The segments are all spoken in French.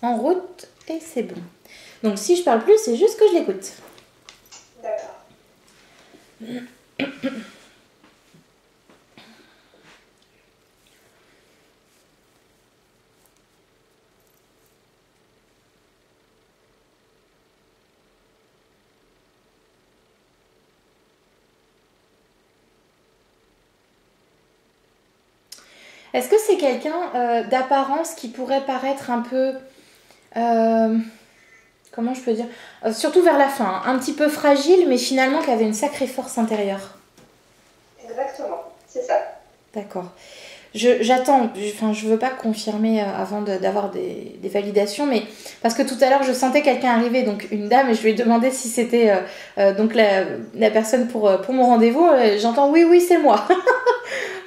en route et c'est bon. Donc si je parle plus, c'est juste que je l'écoute. D'accord. Est-ce que c'est quelqu'un d'apparence qui pourrait paraître un peu... euh, comment je peux dire, surtout vers la fin, hein, un petit peu fragile, mais finalement qui avait une sacrée force intérieure. Exactement, c'est ça. D'accord. J'attends, enfin je veux pas confirmer avant d'avoir des validations, mais parce que tout à l'heure je sentais quelqu'un arriver, donc une dame, et je lui ai demandé si c'était donc la personne pour mon rendez-vous. J'entends oui, oui, c'est moi.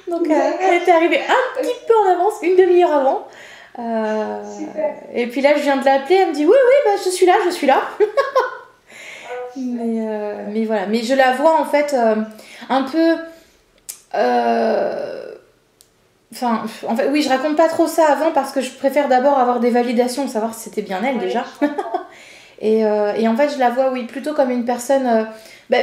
Donc elle était arrivée un petit peu en avance, une demi-heure avant. Super. Et puis là je viens de l'appeler, elle me dit oui, oui, bah, je suis là, je suis là. Ah, super. Mais voilà, mais je la vois en fait un peu. Enfin, en fait, oui, je raconte pas trop ça avant parce que je préfère d'abord avoir des validations, savoir si c'était bien elle Oui, déjà. je comprends. Et en fait, je la vois, oui, plutôt comme une personne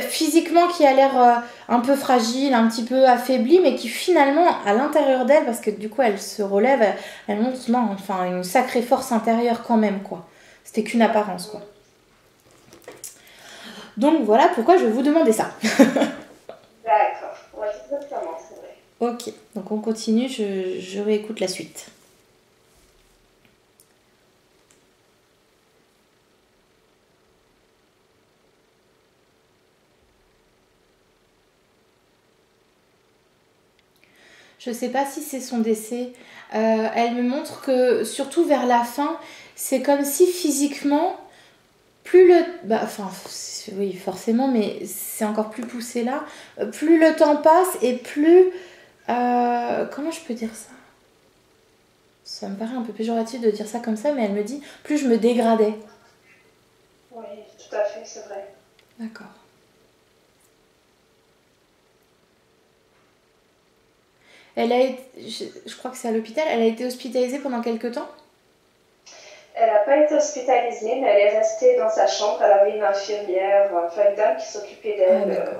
physiquement qui a l'air un peu fragile, un petit peu affaiblie, mais qui finalement, à l'intérieur d'elle, parce que du coup, elle se relève, elle montre non, enfin, une sacrée force intérieure quand même, quoi. C'était qu'une apparence, quoi. Donc voilà pourquoi je vais vous demander ça. D'accord. Oui, exactement, c'est vrai. Ok, donc on continue, je réécoute la suite. Je sais pas si c'est son décès. Elle me montre que, surtout vers la fin, c'est comme si physiquement, plus le... Bah, enfin, oui, forcément, mais c'est encore plus poussé là. Plus le temps passe et plus... comment je peux dire ça? Ça me paraît un peu péjoratif de dire ça comme ça, mais elle me dit, plus je me dégradais. Oui, tout à fait, c'est vrai. D'accord. Elle a été... je crois que c'est à l'hôpital. Elle a été hospitalisée pendant quelques temps? Elle n'a pas été hospitalisée, mais elle est restée dans sa chambre. Elle avait une infirmière, enfin une dame qui s'occupait Ah, d'elle d'accord.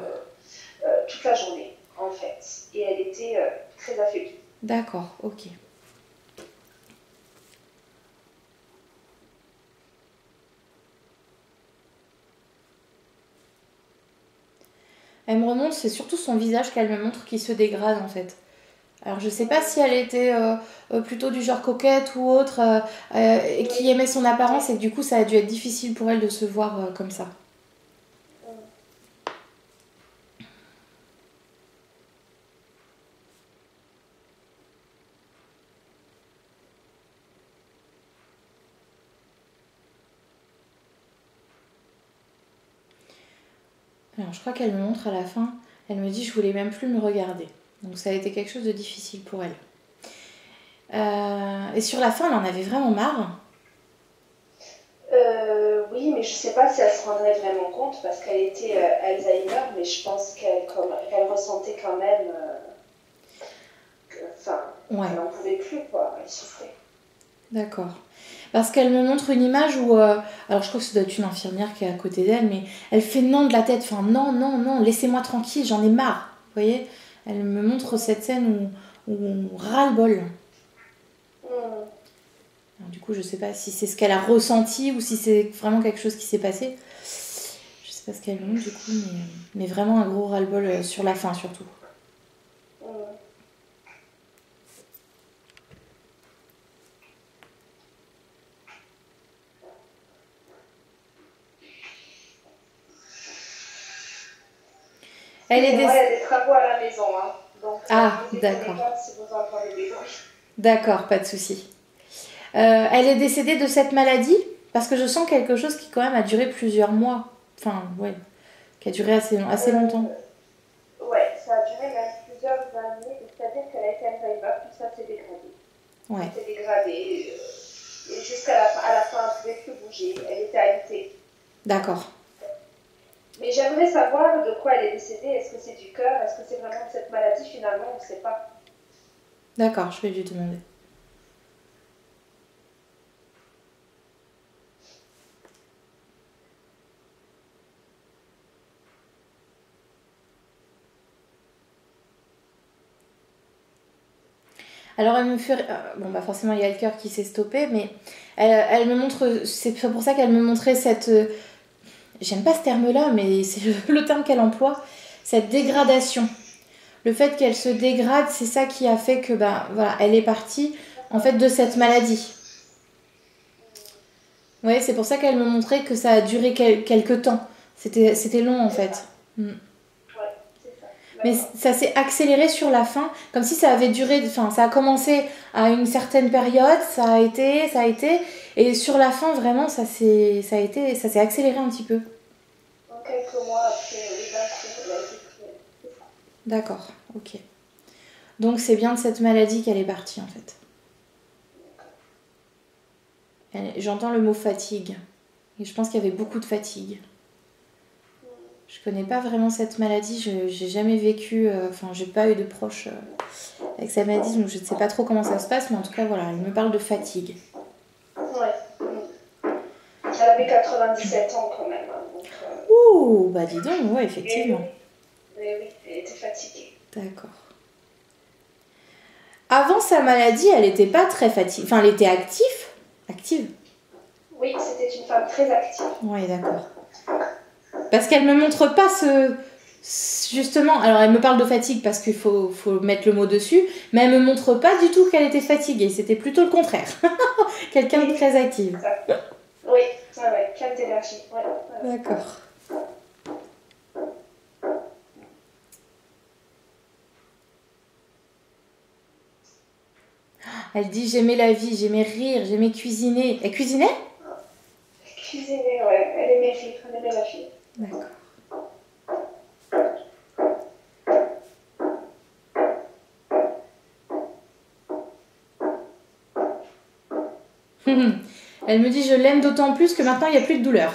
toute la journée, en fait. Et elle était très affaiblie. D'accord, ok. Elle me remonte, c'est surtout son visage qu'elle me montre qui se dégrade en fait. Alors je sais pas si elle était plutôt du genre coquette ou autre, et qui Oui, aimait son apparence et que du coup ça a dû être difficile pour elle de se voir comme ça. Alors je crois qu'elle me montre à la fin, elle me dit je voulais même plus me regarder. Donc ça a été quelque chose de difficile pour elle. Et sur la fin elle en avait vraiment marre. oui, mais je ne sais pas si elle se rendrait vraiment compte parce qu'elle était Alzheimer, mais je pense qu'elle ressentait quand même enfin, Ouais, qu'elle n'en pouvait plus, quoi. Elle souffrait. d'accord. Parce qu'elle me montre une image où, alors je crois que ça doit être une infirmière qui est à côté d'elle, mais elle fait non de la tête, enfin non, non, non, laissez-moi tranquille, j'en ai marre. Vous voyez? Elle me montre cette scène où on ras-le-bol. Mm. Alors, du coup, je sais pas si c'est ce qu'elle a ressenti ou si c'est vraiment quelque chose qui s'est passé. Je sais pas ce qu'elle me montre du coup, mais vraiment un gros ras-le-bol sur la fin surtout. Mm. Elle est Excusez-moi, il y des... a des travaux à la maison, hein. Donc Ah, ne vous étonnez d'accord. pas si vous entendez des bruits. D'accord, pas de souci. Elle est décédée de cette maladie parce que je sens quelque chose qui quand même a duré plusieurs mois. Enfin, ouais, qui a duré assez longtemps. Ouais, ça a duré même plusieurs années, c'est-à-dire qu'elle a été Alzheimer, tout ça s'est dégradé. Ouais, C'était dégradé. Et jusqu'à à la fin, elle ne pouvait plus bouger. Elle était alitée. d'accord. Mais j'aimerais savoir de quoi elle est décédée. Est-ce que c'est du cœur? Est-ce que c'est vraiment de cette maladie? Finalement, on ne sait pas. D'accord, je vais lui demander. Alors elle me fait... bon bah forcément il y a le cœur qui s'est stoppé, mais elle me montre... C'est pour ça qu'elle me montrait cette... j'aime pas ce terme-là, mais c'est le terme qu'elle emploie. Cette dégradation. Le fait qu'elle se dégrade, c'est ça qui a fait que bah voilà, elle est partie en fait de cette maladie. Ouais, c'est pour ça qu'elle me montrait que ça a duré quelques temps. C'était long en fait. Mm. Ouais, c'est ça. Mais D'accord. ça s'est accéléré sur la fin, comme si ça avait duré, enfin ça a commencé à une certaine période, ça a été, et sur la fin vraiment ça s'est accéléré un petit peu. Donc, quelques mois après, oui, d'un coup, elle a été prise. C'est ça. D'accord, ok. Donc c'est bien de cette maladie qu'elle est partie en fait. J'entends le mot fatigue, et je pense qu'il y avait beaucoup de fatigue. Je connais pas vraiment cette maladie, j'ai jamais vécu, enfin j'ai pas eu de proches avec cette maladie, donc je ne sais pas trop comment ça se passe, mais en tout cas voilà, elle me parle de fatigue. Ouais. Elle avait 97 ans quand même. Hein, donc, Ouh, bah dis donc, ouais, effectivement. mais oui, elle était fatiguée. D'accord. Avant sa maladie, elle était pas très fatiguée, enfin elle était active. Oui, c'était une femme très active. Oui, d'accord. Parce qu'elle me montre pas justement, alors elle me parle de fatigue parce qu'il faut mettre le mot dessus, mais elle me montre pas du tout qu'elle était fatiguée, c'était plutôt le contraire. Quelqu'un de très active. Oui, ouais, pleine d'énergie. Ouais. D'accord. Elle dit j'aimais la vie, j'aimais rire, j'aimais cuisiner. Elle cuisinait? Cuisiner, ouais, elle aimait rire, elle aimait la fille. D'accord. Elle me dit je l'aime d'autant plus que maintenant il n'y a plus de douleur.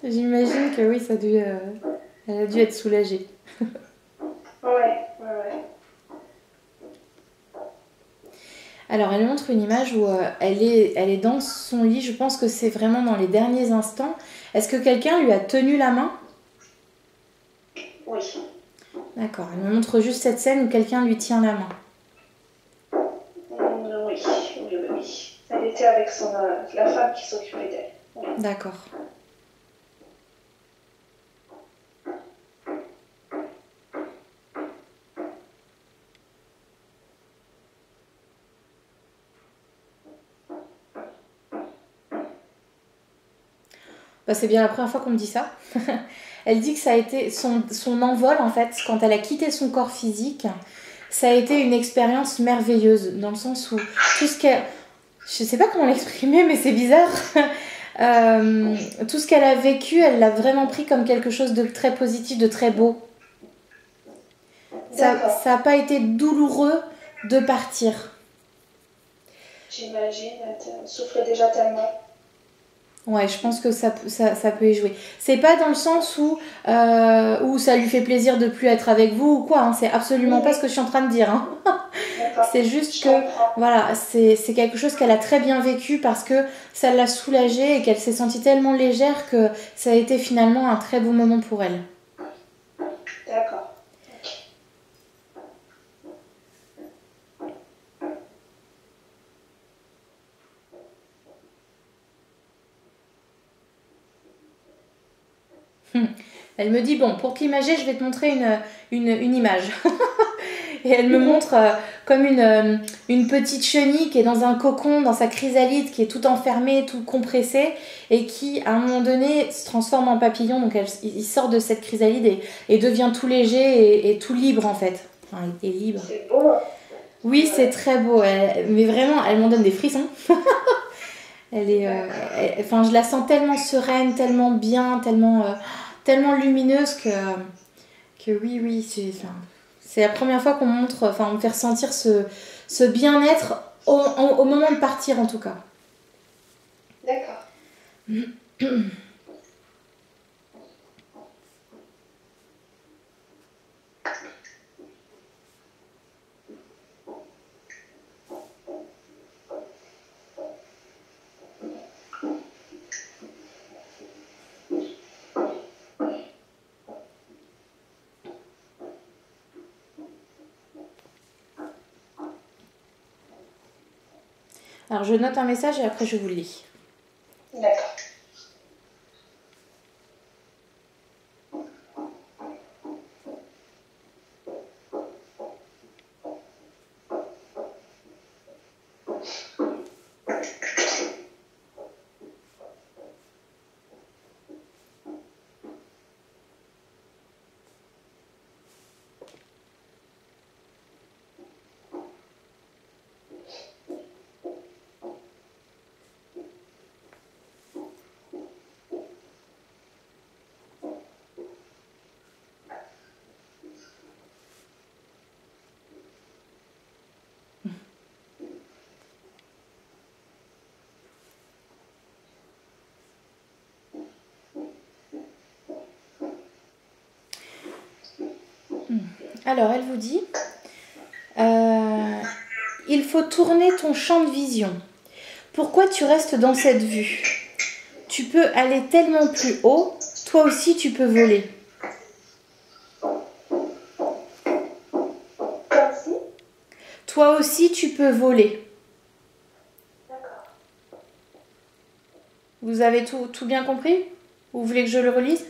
J'imagine que oui, elle a dû être soulagée. Ouais. Alors elle montre une image où elle est dans son lit, je pense que c'est vraiment dans les derniers instants. Est-ce que quelqu'un lui a tenu la main? Oui. D'accord, elle me montre juste cette scène où quelqu'un lui tient la main. Oui. Elle était avec la femme qui s'occupait d'elle. Oui. D'accord. Bah, c'est bien la première fois qu'on me dit ça. Elle dit que ça a été son envol en fait, quand elle a quitté son corps physique, ça a été une expérience merveilleuse, dans le sens où tout ce qu'elle... Je sais pas comment l'exprimer, mais c'est bizarre. Tout ce qu'elle a vécu, elle l'a vraiment pris comme quelque chose de très positif, de très beau. Ça n'a pas été douloureux de partir. J'imagine, elle souffrait déjà tellement. Ouais, je pense que ça peut y jouer. C'est pas dans le sens où ça lui fait plaisir de plus être avec vous ou quoi, hein. C'est absolument pas ce que je suis en train de dire. Hein. C'est juste que voilà, c'est quelque chose qu'elle a très bien vécu parce que ça l'a soulagée et qu'elle s'est sentie tellement légère que ça a été finalement un très beau moment pour elle. D'accord. Elle me dit, bon, pour t'imager, je vais te montrer une image. Et elle me montre comme une petite chenille qui est dans un cocon, dans sa chrysalide, qui est tout enfermée, tout compressée, et qui, à un moment donné, se transforme en papillon. Donc, il sort de cette chrysalide et devient tout léger et tout libre, en fait. Enfin, il est libre. C'est beau. Oui, ouais. C'est très beau. Mais vraiment, elle m'en donne des frissons. Enfin, je la sens tellement sereine, tellement bien, tellement lumineuse que oui, c'est la première fois qu'on montre, enfin, on me fait ressentir ce bien-être au moment de partir en tout cas. D'accord. Alors, je note un message et après, je vous le lis. D'accord. Alors, elle vous dit, il faut tourner ton champ de vision. Pourquoi tu restes dans cette vue? Tu peux aller tellement plus haut, toi aussi tu peux voler. Comme si. Toi aussi tu peux voler. D'accord. Vous avez tout bien compris? Vous voulez que je le relise?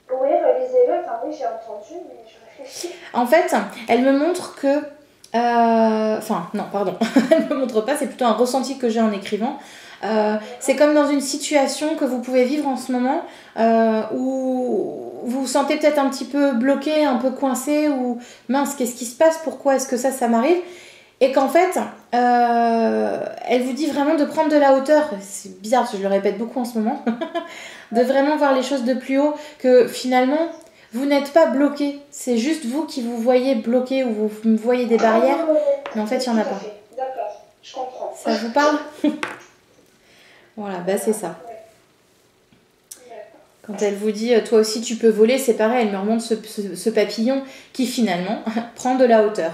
Oui, relisez-le. Enfin, oui, j'ai entendu, mais je réfléchis. En fait, elle me montre que... Enfin, non, pardon. Elle me montre pas, c'est plutôt un ressenti que j'ai en écrivant. C'est comme dans une situation que vous pouvez vivre en ce moment où vous vous sentez peut-être un petit peu bloqué, un peu coincé, ou mince, qu'est-ce qui se passe? Pourquoi est-ce que ça m'arrive? Et qu'en fait, elle vous dit vraiment de prendre de la hauteur. C'est bizarre, parce que je le répète beaucoup en ce moment. De vraiment voir les choses de plus haut, que finalement, vous n'êtes pas bloqué. C'est juste vous qui vous voyez bloqué ou vous voyez des barrières. Mais en fait, il n'y en a pas. D'accord, je comprends. Ça vous parle? Voilà, bah c'est ça. Quand elle vous dit toi aussi tu peux voler, c'est pareil, elle me remonte ce papillon qui finalement prend de la hauteur.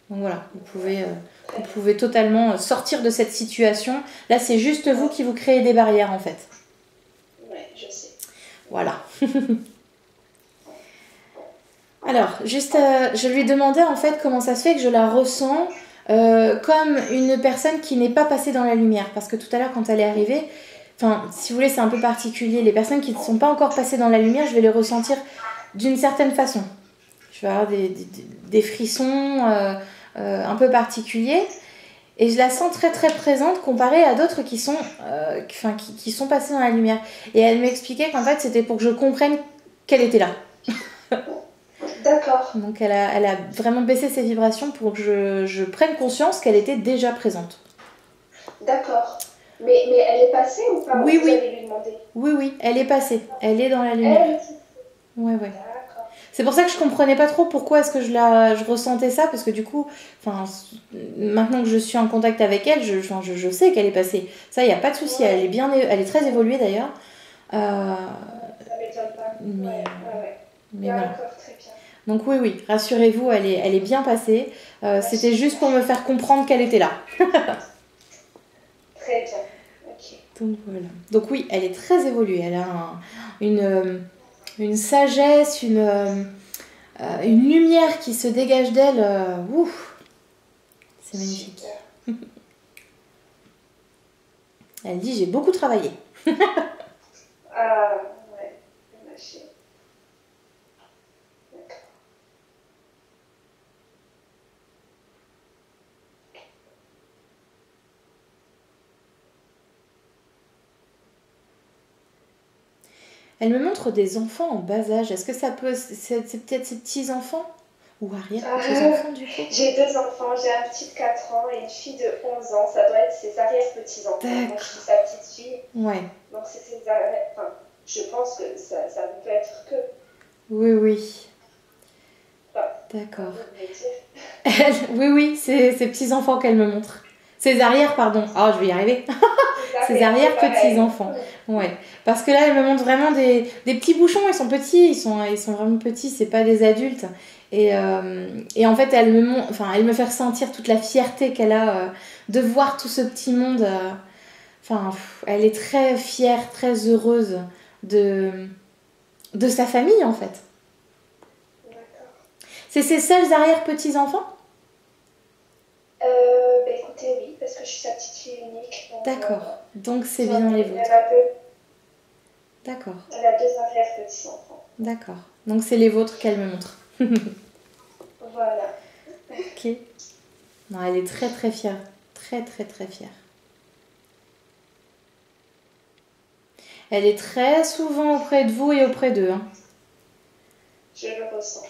Donc voilà, vous pouvez totalement sortir de cette situation. Là, c'est juste vous qui vous créez des barrières en fait. Oui, je sais. Voilà. Alors, juste, je lui demandais en fait comment ça se fait que je la ressens comme une personne qui n'est pas passée dans la lumière. Parce que tout à l'heure, quand elle est arrivée, enfin, si vous voulez, c'est un peu particulier. Les personnes qui ne sont pas encore passées dans la lumière, je vais les ressentir d'une certaine façon. Je vais avoir des frissons un peu particuliers. Et je la sens très très présente comparée à d'autres qui sont passées dans la lumière. Et elle m'expliquait qu'en fait, c'était pour que je comprenne qu'elle était là. D'accord. Donc elle a vraiment baissé ses vibrations pour que je prenne conscience qu'elle était déjà présente. D'accord. Mais elle est passée ou pas? Oui, Vous allez lui demander. Oui, elle est passée. Elle est dans la lumière. Ouais. D'accord. C'est pour ça que je comprenais pas trop pourquoi est-ce que je ressentais ça, parce que du coup, maintenant que je suis en contact avec elle, je sais qu'elle est passée. Ça, il n'y a pas de souci. Ouais. Elle est très évoluée d'ailleurs. Ça m'étonne pas. Mais D'accord, voilà. très bien. Donc oui, rassurez-vous, elle est bien passée. C'était juste pour me faire comprendre qu'elle était là. Très bien, ok. Donc voilà. Donc oui, elle est très évoluée. Elle a une sagesse, une lumière qui se dégage d'elle. C'est magnifique. Super. Elle dit j'ai beaucoup travaillé. Ah, ouais, lâché. D'accord. Elle me montre des enfants en bas âge. Est-ce que ça peut... C'est peut-être ses petits-enfants? Ou arrière-petits-enfants du coup? J'ai 2 enfants, j'ai un petit de 4 ans et une fille de 11 ans. Ça doit être ses arrière-petits-enfants. Moi, je suis sa petite fille. Ouais. Donc, c'est ses arrière... Enfin, je pense que ça ne peut être que... Oui. Enfin, D'accord. vous voulez dire. Oui, c'est ses petits-enfants qu'elle me montre. Ses arrières, pardon. Oh, je vais y arriver. Ses arrière-petits-enfants. Ouais. Parce que là, elle me montre vraiment des petits bouchons. Ils sont petits. Ils sont vraiment petits. C'est pas des adultes. Et en fait, elle me fait ressentir toute la fierté qu'elle a de voir tout ce petit monde. Elle est très fière, très heureuse de sa famille, en fait. D'accord. C'est ses seuls arrière-petits-enfants? Écoutez, oui, parce que je suis sa petite fille D'accord. Donc c'est Soit bien les elle vôtres. a deux, D'accord. elle a deux arrière-petits-enfants. D'accord. Donc c'est les vôtres qu'elle me montre. Voilà. Ok. Non, elle est très très fière. Très très très fière. Elle est très souvent auprès de vous et auprès d'eux, hein. Je le ressens.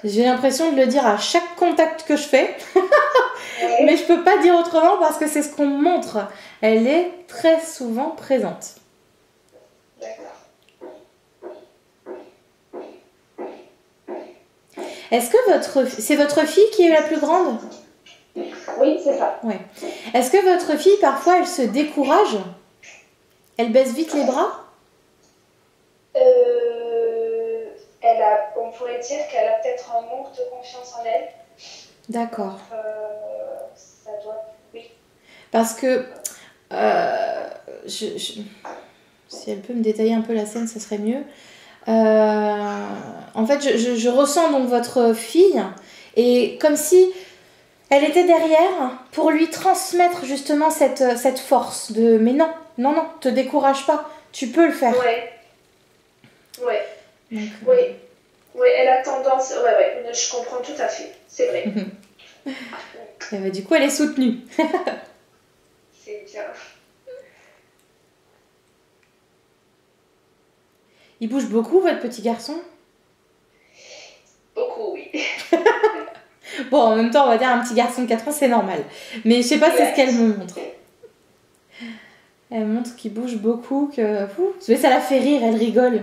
J'ai l'impression de le dire à chaque contact que je fais, Oui. mais je peux pas dire autrement parce que c'est ce qu'on me montre. Elle est très souvent présente. D'accord. Est-ce que c'est votre fille qui est la plus grande? Oui, c'est ça. Ouais. Est-ce que votre fille, parfois, elle se décourage? Elle baisse vite les bras? On pourrait dire qu'elle a peut-être un manque de confiance en elle. D'accord. Ça doit... Oui. Parce que si elle peut me détailler un peu la scène, ça serait mieux. En fait, je ressens donc votre fille et comme si elle était derrière pour lui transmettre justement cette force de mais non, non, non, te décourage pas, tu peux le faire. Ouais. Ouais. Donc, Oui. Oui, elle a tendance... Ouais, je comprends tout à fait. C'est vrai. Et bah, du coup, elle est soutenue. C'est bien. Il bouge beaucoup, votre petit garçon? Beaucoup, oui. Bon, en même temps, on va dire un petit garçon de 4 ans, c'est normal. Mais je sais pas, c'est ce qu'elle me montre. Elle montre qu'il bouge beaucoup, que... Mais ça la fait rire, elle rigole.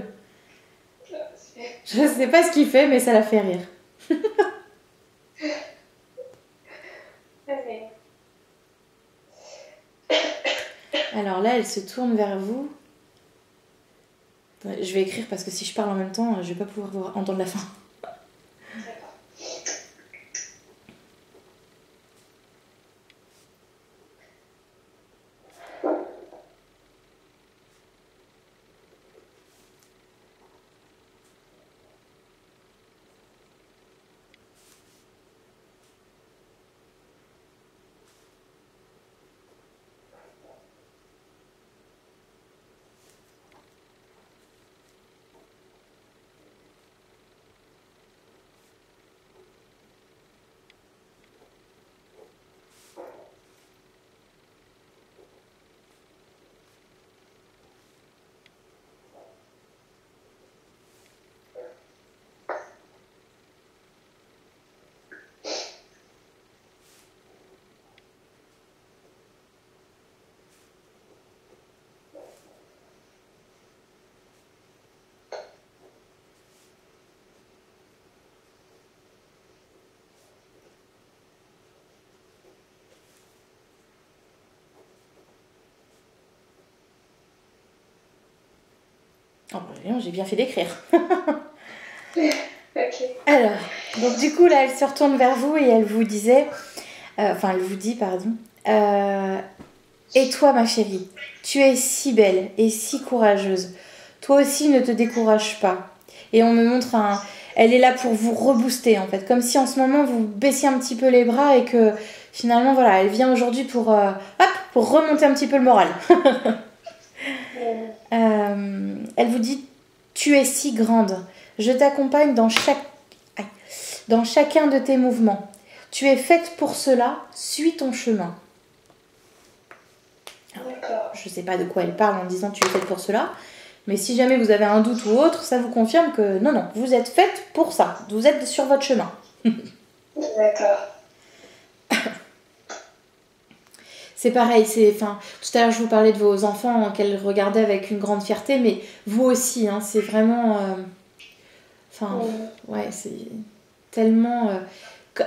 Je sais pas ce qu'il fait, mais ça la fait rire. Alors là, elle se tourne vers vous. Je vais écrire parce que si je parle en même temps, je vais pas pouvoir entendre la fin. Oh, j'ai bien fait d'écrire. Ok. Alors, donc du coup, là, elle se retourne vers vous et elle vous disait... elle vous dit, pardon. Et toi, ma chérie, tu es si belle et si courageuse. Toi aussi, ne te décourage pas. Et on me montre un... Elle est là pour vous rebooster, en fait. Comme si en ce moment, vous baissiez un petit peu les bras et que finalement, voilà, elle vient aujourd'hui pour remonter un petit peu le moral. Elle vous dit, tu es si grande. Je t'accompagne dans chacun de tes mouvements. Tu es faite pour cela, suis ton chemin. D'accord. Je ne sais pas de quoi elle parle en disant tu es faite pour cela, mais si jamais vous avez un doute ou autre, ça vous confirme que non, vous êtes faite pour ça. Vous êtes sur votre chemin. D'accord. C'est pareil, tout à l'heure je vous parlais de vos enfants qu'elle regardait avec une grande fierté, mais vous aussi, hein, c'est vraiment... ouais, c'est tellement...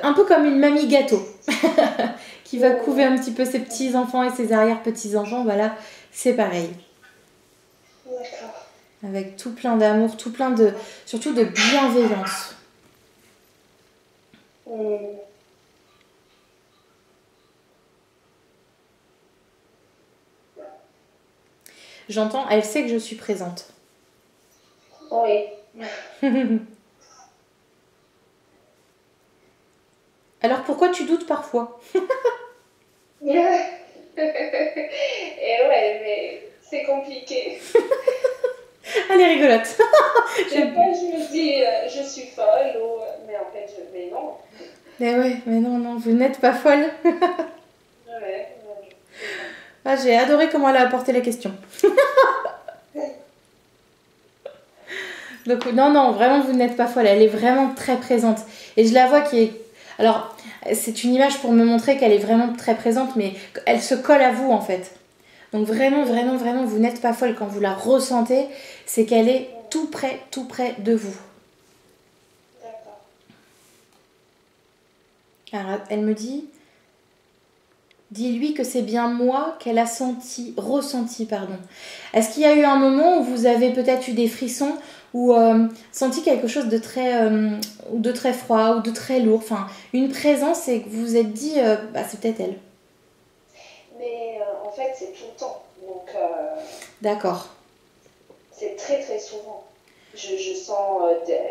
un peu comme une mamie gâteau qui va couver un petit peu ses petits-enfants et ses arrière-petits-enfants, voilà, c'est pareil. D'accord. Avec tout plein d'amour, surtout de bienveillance. J'entends, elle sait que je suis présente. Oui. Alors pourquoi tu doutes parfois? Et C'est compliqué. Elle est rigolote. Des fois, je me dis, je suis folle, ou... mais en fait, mais non. Mais ouais, mais non, non, vous n'êtes pas folle. Ouais. Ah, j'ai adoré comment elle a apporté la question. Donc, non, non, vraiment, vous n'êtes pas folle. Elle est vraiment très présente. Et je la vois qui est... Alors, c'est une image pour me montrer qu'elle est vraiment très présente, mais elle se colle à vous, en fait. Donc, vraiment, vraiment, vraiment, vous n'êtes pas folle. Quand vous la ressentez, c'est qu'elle est tout près de vous. D'accord. Alors, elle me dit... Dis-lui que c'est bien moi qu'elle a ressenti, pardon. Est-ce qu'il y a eu un moment où vous avez peut-être eu des frissons ou senti quelque chose de très froid ou de très lourd, enfin une présence et que vous vous êtes dit, bah, c'est peut-être elle. Mais en fait, c'est tout le temps. Donc, D'accord. c'est très très souvent. Je sens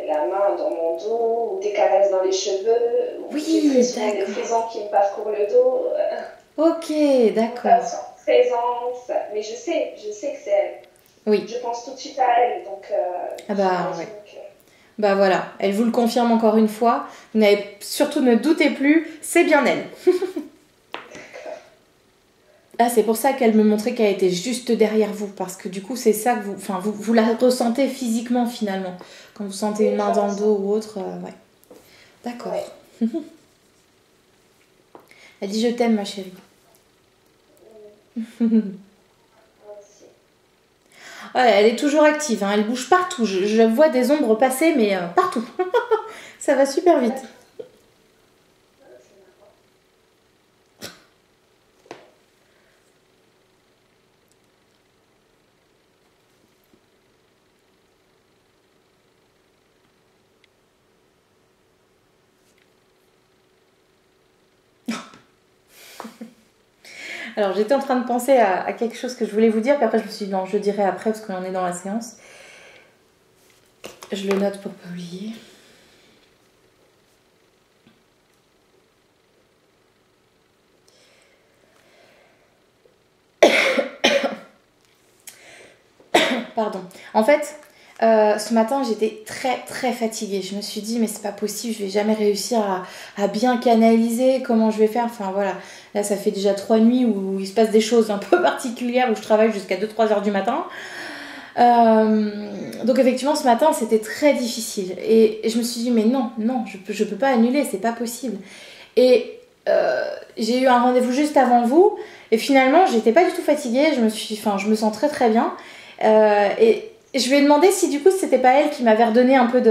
la main dans mon dos, ou des caresses dans les cheveux, ou Oui, j'ai très souvent des d'accord. frissons qui me parcourent le dos. Ok, d'accord. Présence, mais je sais que c'est elle. Oui. Je pense tout de suite à elle, donc Ah bah ouais. que... Bah voilà, elle vous le confirme encore une fois. Vous n'avez surtout ne doutez plus, c'est bien elle. Ah, c'est pour ça qu'elle me montrait qu'elle était juste derrière vous, parce que du coup, c'est ça que vous la ressentez physiquement finalement. Quand vous sentez une main dans le dos ou autre, ouais. D'accord. Ouais. Elle dit je t'aime, ma chérie. Ouais, elle est toujours active, hein. Elle bouge partout. Je vois des ombres passer, mais partout. Ça va super vite. Alors j'étais en train de penser à quelque chose que je voulais vous dire, puis après je me suis dit non, je dirai après parce qu'on est dans la séance. Je le note pour pas oublier. Pardon. En fait, ce matin, j'étais très fatiguée. Je me suis dit, mais c'est pas possible, je vais jamais réussir à bien canaliser. Comment je vais faire? Enfin voilà, là, ça fait déjà 3 nuits où il se passe des choses un peu particulières, où je travaille jusqu'à 2-3 heures du matin. Donc effectivement, ce matin, c'était très difficile. Et je me suis dit, mais non, je peux pas annuler, c'est pas possible. Et j'ai eu un rendez-vous juste avant vous. Et finalement, j'étais pas du tout fatiguée. Je me sens très bien. Et je lui ai demandé si du coup c'était pas elle qui m'avait redonné un peu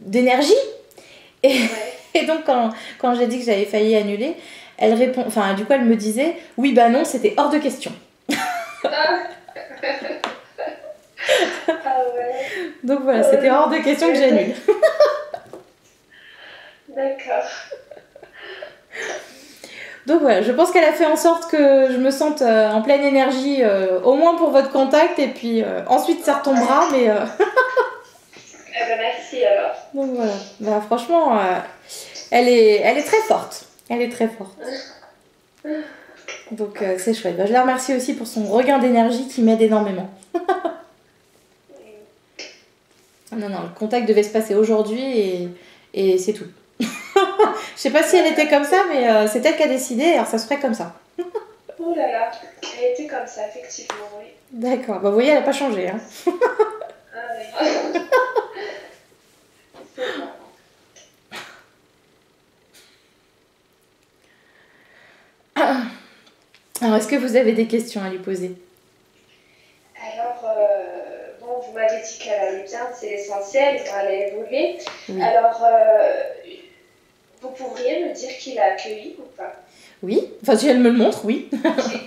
d'énergie. Et, ouais. Et donc quand j'ai dit que j'avais failli annuler, elle répond, enfin du coup elle me disait oui bah non c'était hors de question. Ah ouais. Donc voilà, c'était hors de question que j'annule. D'accord. Donc voilà, je pense qu'elle a fait en sorte que je me sente en pleine énergie, au moins pour votre contact, et puis ensuite ça retombera, mais... Eh ben merci alors. Donc voilà, bah, franchement, elle est très forte. Elle est très forte. Donc c'est chouette. Bah, je la remercie aussi pour son regain d'énergie qui m'aide énormément. Non, le contact devait se passer aujourd'hui et c'est tout. Je sais pas si elle était comme ça, mais c'est elle qui a décidé, alors ça se ferait comme ça. Oh là là, elle était comme ça, effectivement, oui. D'accord, bah vous voyez, elle n'a pas changé. Hein. Ah oui. C'est bon. Alors, est-ce que vous avez des questions à lui poser? Alors, bon, vous m'avez dit qu'elle allait bien, c'est l'essentiel, elle allait évoluer. Oui. Alors, vous pourriez me dire qui l'a accueilli ou pas? Oui, enfin si elle me le montre, oui.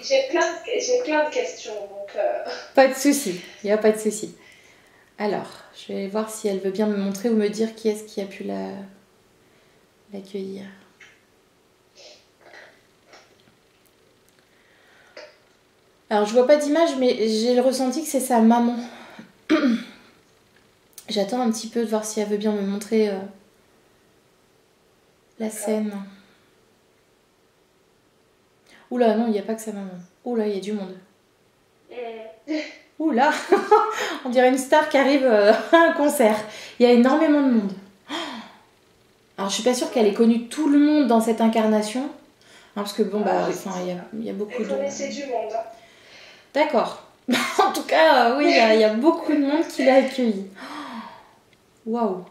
J'ai plein de questions, donc... Pas de souci, il n'y a pas de souci. Alors, je vais voir si elle veut bien me montrer ou me dire qui est-ce qui a pu l'accueillir. Alors, je vois pas d'image, mais j'ai le ressenti que c'est sa maman. J'attends un petit peu de voir si elle veut bien me montrer la scène. Oula, non, il n'y a pas que sa maman. Oula, il y a du monde. Ouh là, on dirait une star qui arrive à un concert. Il y a énormément de monde. Alors je suis pas sûre qu'elle ait connu tout le monde dans cette incarnation. Hein, parce que bon, bah, enfin, il y a beaucoup Elle de... connaissait du monde. Hein. D'accord. En tout cas, oui, il y a beaucoup de monde qui l'a accueilli. Waouh.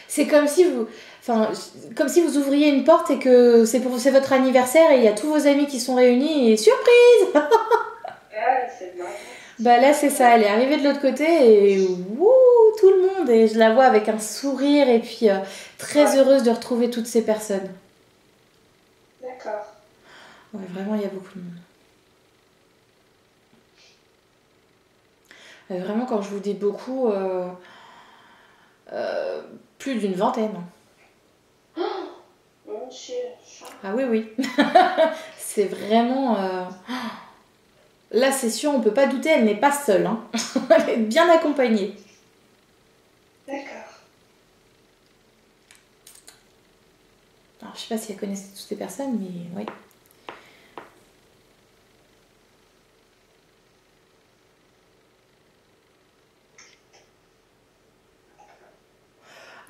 C'est comme si vous... Enfin, comme si vous ouvriez une porte et que c'est votre anniversaire et il y a tous vos amis qui sont réunis et surprise. Ah, c'est marrant. Bah là c'est ça, elle est arrivée de l'autre côté et wouh, tout le monde et je la vois avec un sourire et puis très heureuse de retrouver toutes ces personnes. D'accord. Ouais, vraiment il y a beaucoup de monde. Vraiment quand je vous dis beaucoup, plus d'une vingtaine. Mon Dieu. Ah oui oui, c'est vraiment... Là c'est sûr on peut pas douter, elle n'est pas seule, hein. Elle est bien accompagnée. D'accord. Alors je sais pas si elle connaissait toutes ces personnes mais oui.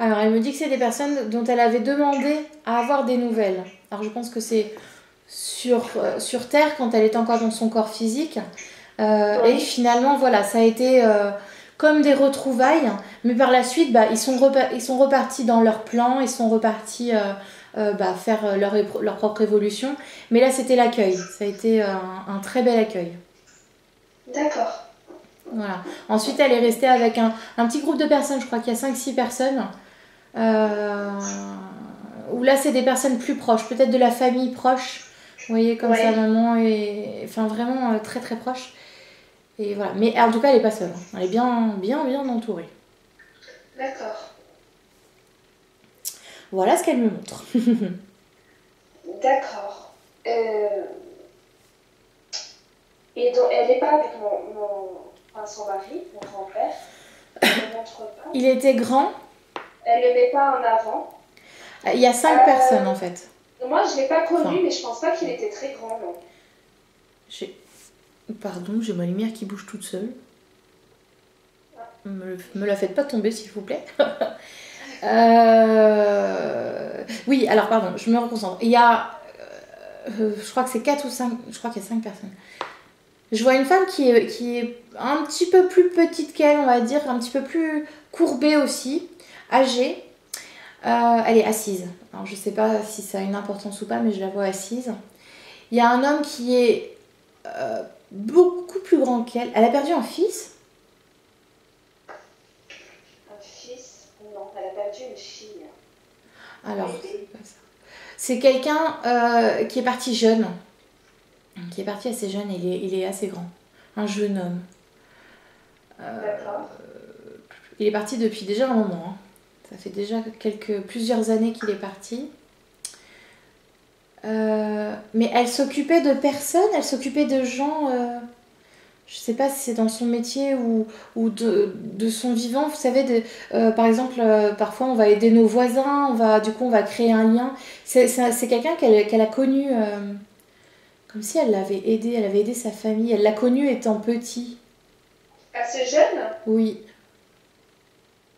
Alors, elle me dit que c'est des personnes dont elle avait demandé à avoir des nouvelles. Alors, je pense que c'est sur Terre, quand elle est encore dans son corps physique. Et finalement, voilà, ça a été comme des retrouvailles. Mais par la suite, bah, ils sont repartis dans leur plan. Ils sont repartis faire leur propre évolution. Mais là, c'était l'accueil. Ça a été un très bel accueil. D'accord. Voilà. Ensuite, elle est restée avec un petit groupe de personnes. Je crois qu'il y a 5-6 personnes. Où là c'est des personnes plus proches, peut-être de la famille proche, vous voyez comme sa maman et enfin vraiment très très proche. Et voilà, mais en tout cas elle est pas seule, elle est bien entourée. D'accord. Voilà ce qu'elle me montre. D'accord. Et donc elle n'est pas avec son mari, mon grand-père. Elle ne montre pas. Il était grand. Elle ne le met pas en avant. Il y a 5 personnes en fait. Moi je ne l'ai pas connu, mais je pense pas qu'il était très grand, non. Pardon, j'ai ma lumière qui bouge toute seule. Me la faites pas tomber s'il vous plaît. Oui, alors pardon, je me reconcentre. Il y a, je crois que c'est 4 ou 5, je crois qu'il y a 5 personnes. Je vois une femme qui est un petit peu plus petite qu'elle, on va dire, un petit peu plus courbée aussi, âgée. Elle est assise. Alors je sais pas si ça a une importance ou pas, mais je la vois assise. Il y a un homme qui est beaucoup plus grand qu'elle. Elle a perdu un fils. Un fils? Non, elle a perdu une fille. Alors, c'est pas ça. C'est quelqu'un qui est parti jeune. Qui est parti assez jeune et il est assez grand. Un jeune homme. D'accord. Il est parti depuis déjà un moment. Hein. Ça fait déjà plusieurs années qu'il est parti. Mais elle s'occupait de personnes, elle s'occupait de gens... je sais pas si c'est dans son métier ou de son vivant. Vous savez, par exemple, parfois on va aider nos voisins, on va créer un lien. C'est quelqu'un qu'elle a connu... comme si elle avait aidé sa famille. Elle l'a connu étant petit. Assez jeune? Oui.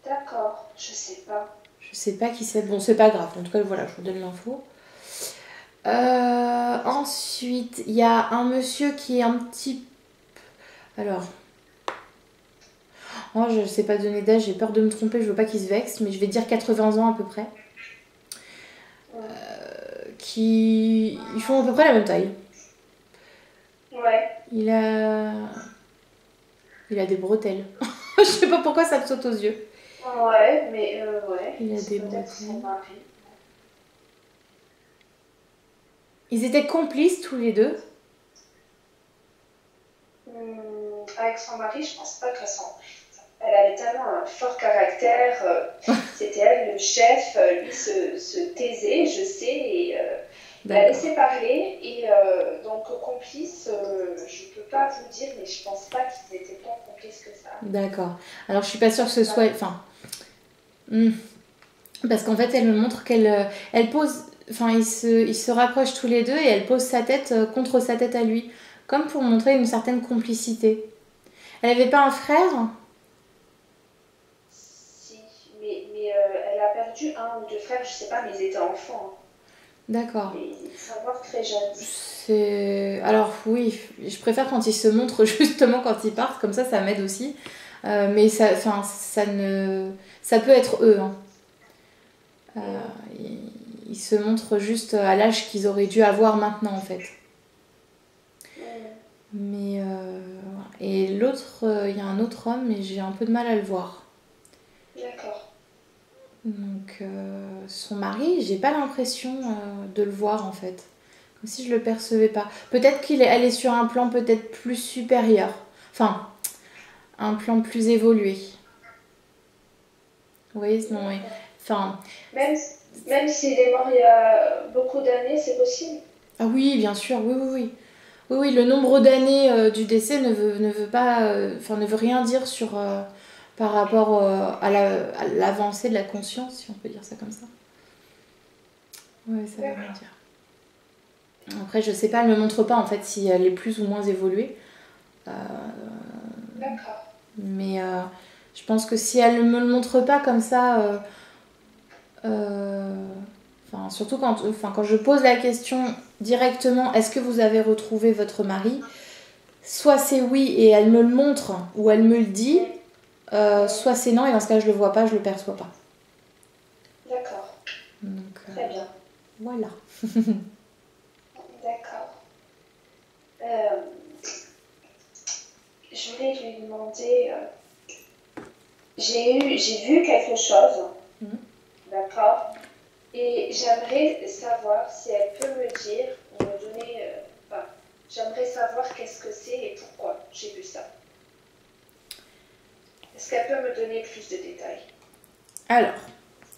D'accord, je sais pas. Je sais pas qui c'est. Bon, c'est pas grave. En tout cas, voilà, je vous donne l'info. Ensuite, il y a un monsieur qui est un petit... Alors... Oh, je sais pas donner d'âge, j'ai peur de me tromper, je veux pas qu'il se vexe, mais je vais dire 80 ans à peu près. Ils font à peu près la même taille. Ouais. Il a des bretelles. Je sais pas pourquoi ça me saute aux yeux. Ouais, mais ouais. Il a des peut-être bretelles. son mari. Ils étaient complices tous les deux. Avec son mari, je pense pas que elle avait tellement un fort caractère. C'était elle le chef. Lui se taisait, je sais, et la laissait parler. Et donc complice, je peux pas vous dire, mais je pense pas qu'ils étaient tant complices que ça. D'accord. Alors je suis pas sûre que ce soit... Enfin... Parce qu'en fait, elle me montre qu'elle pose... Enfin, ils se rapprochent tous les deux et elle pose sa tête contre sa tête à lui. comme pour montrer une certaine complicité. Elle n'avait pas un frère? Si, mais elle a perdu un ou deux frères, je sais pas, mais ils étaient enfants. D'accord. Et ils sont morts très jeunes. Alors oui, je préfère quand ils se montrent justement quand ils partent, comme ça m'aide aussi. Mais ça peut être eux. Hein. Ils se montrent juste à l'âge qu'ils auraient dû avoir maintenant en fait. Mais et l'autre, il y a un autre homme, mais j'ai un peu de mal à le voir. D'accord. Donc son mari, j'ai pas l'impression de le voir en fait. Comme si je le percevais pas. Peut-être qu'elle est sur un plan peut-être plus supérieur. Enfin, un plan plus évolué. Vous voyez, non, oui. Enfin, même s'il est mort il y a beaucoup d'années, c'est possible. ah oui, bien sûr, oui, oui, oui. Oui, oui, le nombre d'années du décès ne veut pas, ne veut rien dire sur, par rapport à l'avancée de la conscience, si on peut dire ça comme ça. Oui, ça veut rien dire. Après, je sais pas, elle ne me montre pas en fait si elle est plus ou moins évoluée. D'accord. Mais je pense que si elle ne me le montre pas comme ça, surtout quand je pose la question directement, est-ce que vous avez retrouvé votre mari? Soit c'est oui et elle me le montre ou elle me le dit, soit c'est non et dans ce cas je le vois pas, je le perçois pas. D'accord. Donc, très bien. Voilà. D'accord. Je voulais lui demander, j'ai vu quelque chose, d'accord, et j'aimerais savoir si elle peut me dire, me donner, j'aimerais savoir qu'est-ce que c'est et pourquoi j'ai vu ça. Est-ce qu'elle peut me donner plus de détails? Alors,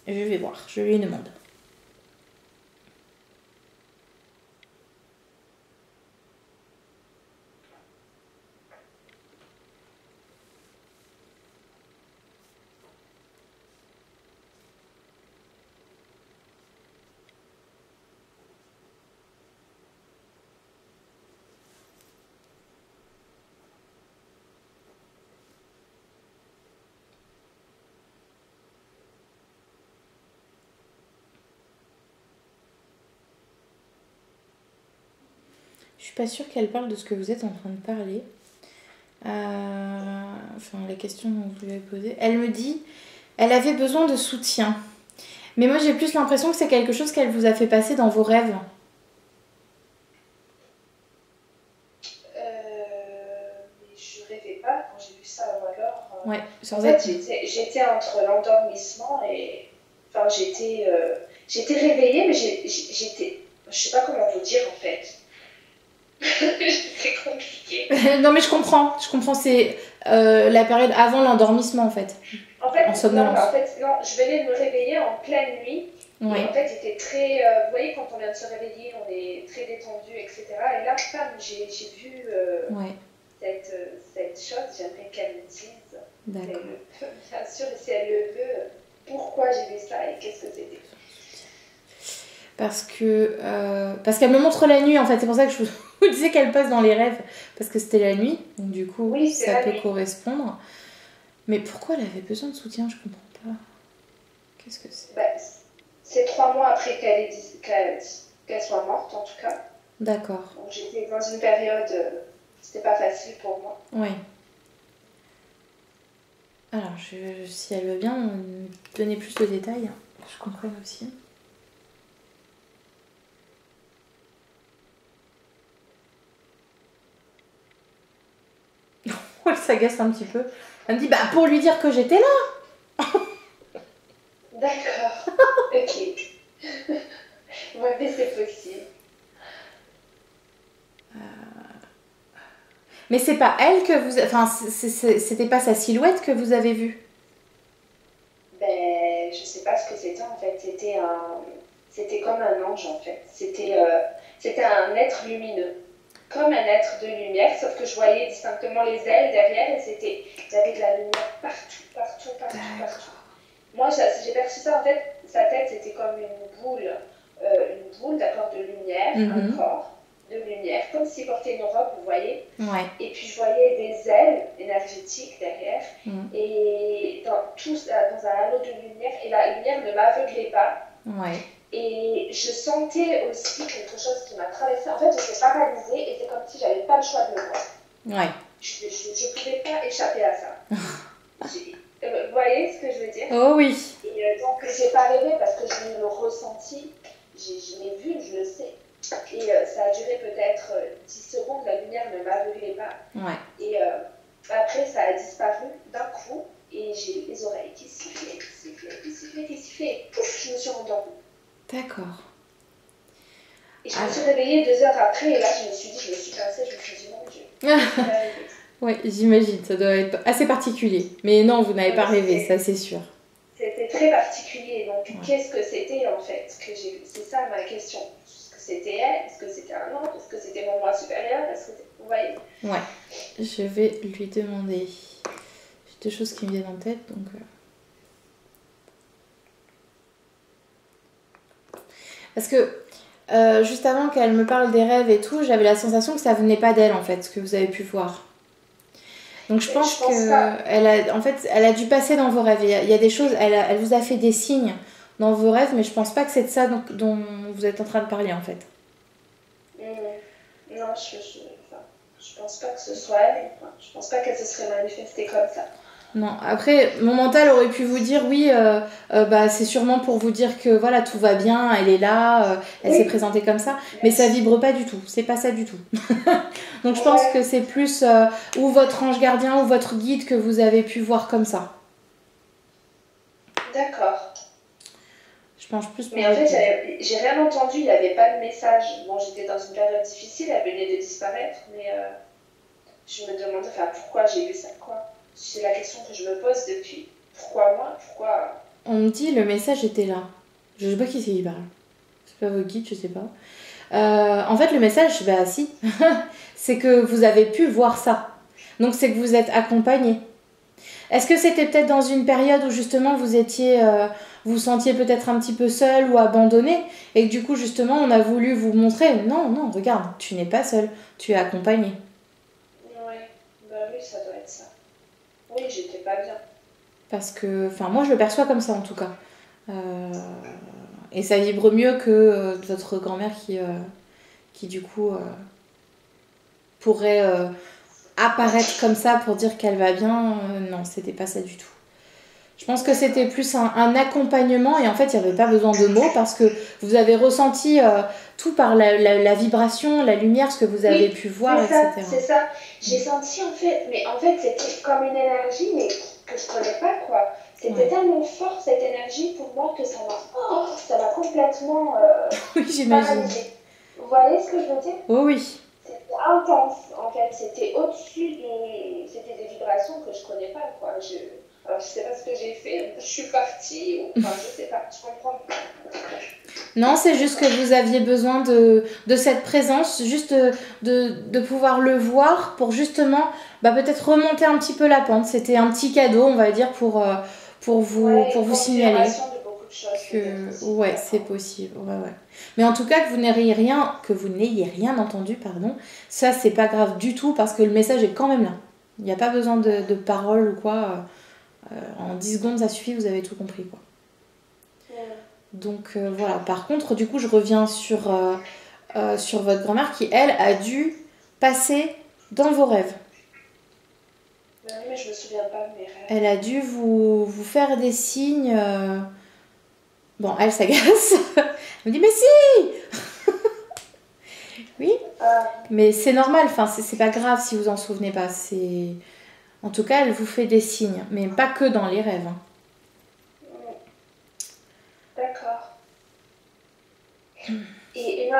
je vais voir, je lui demande. Je suis pas sûre qu'elle parle de ce que vous êtes en train de parler. La question que vous lui avez posée. Elle me dit, elle avait besoin de soutien. Mais moi j'ai plus l'impression que c'est quelque chose qu'elle vous a fait passer dans vos rêves. Mais je rêvais pas quand j'ai vu ça, ou alors... Ouais, en fait, j'étais entre l'endormissement et... Enfin, j'étais réveillée, mais j'étais... Je sais pas comment vous dire, en fait. C'est compliqué. Non mais je comprends, c'est la période avant l'endormissement en fait. En fait, en somnolence. non, je venais de me réveiller en pleine nuit. Ouais. Et en fait, j'étais très... vous voyez, quand on vient de se réveiller, on est très détendu, etc. Et là, j'ai vu cette chose, j'aimerais qu'elle me dise. D'accord. Bien sûr, et si elle le veut, pourquoi j'ai vu ça et qu'est-ce que c'était? Parce qu'elle me montre la nuit en fait, c'est pour ça que je vous disais qu'elle passe dans les rêves, parce que c'était la nuit, donc du coup oui, ça peut correspondre. Mais pourquoi elle avait besoin de soutien, je comprends pas. Qu'est-ce que c'est? C'est 3 mois après qu'elle soit morte en tout cas. D'accord. Donc j'étais dans une période, c'était pas facile pour moi. Oui. Alors, si elle veut bien me donner plus de détails, je comprends aussi. Elle s'agace un petit peu. Elle me dit, pour lui dire que j'étais là. D'accord. Ok. Ouais, mais c'est possible. Mais c'est pas elle que vous... Enfin, c'était pas sa silhouette que vous avez vue? Je sais pas ce que c'était en fait. C'était comme un ange en fait. C'était un être lumineux. Comme un être de lumière, sauf que je voyais distinctement les ailes derrière et il y avait de la lumière partout. Moi, j'ai perçu ça, en fait, sa tête, c'était comme une boule, d'accord, de lumière, un corps. de lumière, comme s'il portait une robe, vous voyez. Ouais. Et puis je voyais des ailes énergétiques derrière, et dans un halo de lumière, et la lumière ne m'aveuglait pas. Ouais. Et je sentais aussi quelque chose qui m'a traversée. En fait, j'étais paralysée, et c'est comme si j'avais pas le choix de le voir. Ouais. Je ne pouvais pas échapper à ça. Vous voyez ce que je veux dire? Oh oui. Et donc, j'ai pas rêvé parce que je le ressenti, je l'ai vu, je le sais. Et ça a duré peut-être 10 secondes, la lumière ne m'aveuglait pas. Ouais. Et après, ça a disparu d'un coup, et j'ai les oreilles qui sifflaient, et pouf, je me suis endormie. D'accord. Et je me suis réveillée 2 heures après, et là, je me suis pincée, je me suis dit, mon Dieu. Ouais, j'imagine, ça doit être assez particulier. Mais non, vous n'avez pas rêvé, ça c'est sûr. C'était très particulier, donc qu'est-ce que c'était en fait que j'ai vu? C'est ça ma question. Est-ce que c'était elle? Est-ce que c'était un ange? Est-ce que c'était mon moi supérieur? Vous voyez? Ouais, je vais lui demander. J'ai 2 choses qui me viennent en tête, donc... Parce que juste avant qu'elle me parle des rêves et tout, j'avais la sensation que ça venait pas d'elle en fait, ce que vous avez pu voir. Donc je pense qu'elle a dû passer dans vos rêves. Il y a des choses, elle vous a fait des signes dans vos rêves, mais je pense pas que c'est de ça dont vous êtes en train de parler en fait. Non, je pense pas que ce soit elle. Je pense pas qu'elle se serait manifestée comme ça. Non, après, mon mental aurait pu vous dire oui, c'est sûrement pour vous dire que voilà, tout va bien, elle est là, elle s'est présentée comme ça, mais ça vibre pas du tout, c'est pas ça du tout. Donc je pense que c'est plus ou votre ange gardien ou votre guide que vous avez pu voir comme ça. D'accord. Je pense plus pour mais en fait, j'ai rien entendu, il n'y avait pas de message. Bon, j'étais dans une période difficile, elle venait de disparaître, mais je me demande pourquoi j'ai vu ça, quoi. C'est la question que je me pose depuis. Pourquoi moi? Pourquoi? On me dit le message était là. Je sais pas qui c'est qui parle. C'est pas vos guides, je sais pas. En fait, le message, si. C'est que vous avez pu voir ça. Donc, c'est que vous êtes accompagné. Est-ce que c'était peut-être dans une période où justement vous étiez... vous sentiez peut-être un petit peu seul ou abandonné et que du coup, justement, on a voulu vous montrer non, regarde, tu n'es pas seul, tu es accompagné. Oui, ça doit être ça. Oui, j'étais pas bien. Parce que, moi je le perçois comme ça en tout cas. Et ça vibre mieux que votre grand-mère qui du coup pourrait apparaître comme ça pour dire qu'elle va bien. Non, c'était pas ça du tout. Je pense que c'était plus un accompagnement et en fait il n'y avait pas besoin de mots parce que vous avez ressenti tout par la vibration, la lumière, ce que vous avez pu voir, etc. C'est ça, j'ai senti en fait, mais en fait c'était comme une énergie mais que je connais pas quoi. C'était tellement fort cette énergie pour moi que ça m'a complètement oui, j'imagine. paralysée. Vous voyez ce que je veux dire? Oh oui. C'était intense en fait, c'était au-dessus c'était des vibrations que je connais pas quoi. Alors, je sais pas ce que j'ai fait, je suis partie, je sais pas, je comprends pas. Non, c'est juste que vous aviez besoin de cette présence, juste de pouvoir le voir pour justement peut-être remonter un petit peu la pente. C'était un petit cadeau, on va dire, pour vous signaler. De beaucoup de choses, c'est possible. Ouais. Mais en tout cas, que vous n'ayez rien entendu, ça c'est pas grave du tout parce que le message est quand même là. Il n'y a pas besoin de paroles ou quoi. En 10 secondes, ça suffit, vous avez tout compris, quoi. Donc voilà. Par contre, du coup, je reviens sur votre grand-mère qui, elle, a dû passer dans vos rêves. Oui, mais je me souviens pas de mes rêves. Elle a dû vous faire des signes. Bon, elle s'agace. Elle me dit, mais si oui, mais c'est normal, c'est pas grave si vous en souvenez pas. En tout cas, elle vous fait des signes, mais pas que dans les rêves. D'accord. Et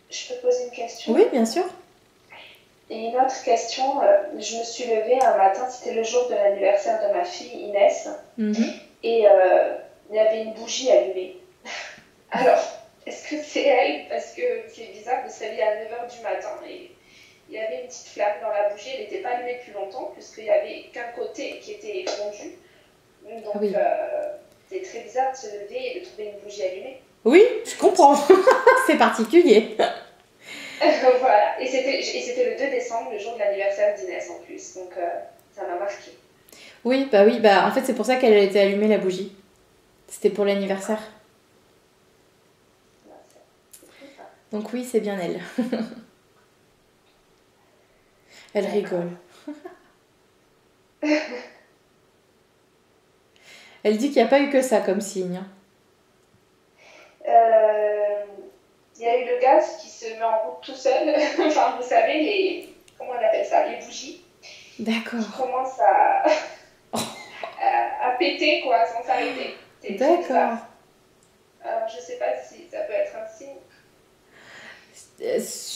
je peux poser une question? Oui, bien sûr. Et une autre question, je me suis levée un matin, c'était le jour de l'anniversaire de ma fille Inès, et il y avait une bougie allumée. Alors, est-ce que c'est elle? Parce que c'est bizarre de se réveiller à 9h du matin et il y avait une petite flamme dans la bougie, elle n'était pas allumée plus longtemps puisqu'il n'y avait qu'un côté qui était fondu. Donc c'est très bizarre de se lever et de trouver une bougie allumée. Oui, je comprends. C'est particulier. Voilà, et c'était le 2 décembre, le jour de l'anniversaire d'Inès en plus, donc ça m'a marqué. Oui, bah en fait c'est pour ça qu'elle a été allumée la bougie. C'était pour l'anniversaire. Voilà, c'est fou ça. Donc oui, c'est bien elle. Elle D'accord. rigole. Elle dit qu'il n'y a pas eu que ça comme signe. Euh, Il y a eu le gaz qui se met en route tout seul. Enfin, vous savez, comment on appelle ça? Les bougies qui D'accord. commencent à péter, quoi, sans s'arrêter. C'est D'accord. bizarre. Alors, je sais pas si ça peut être un signe.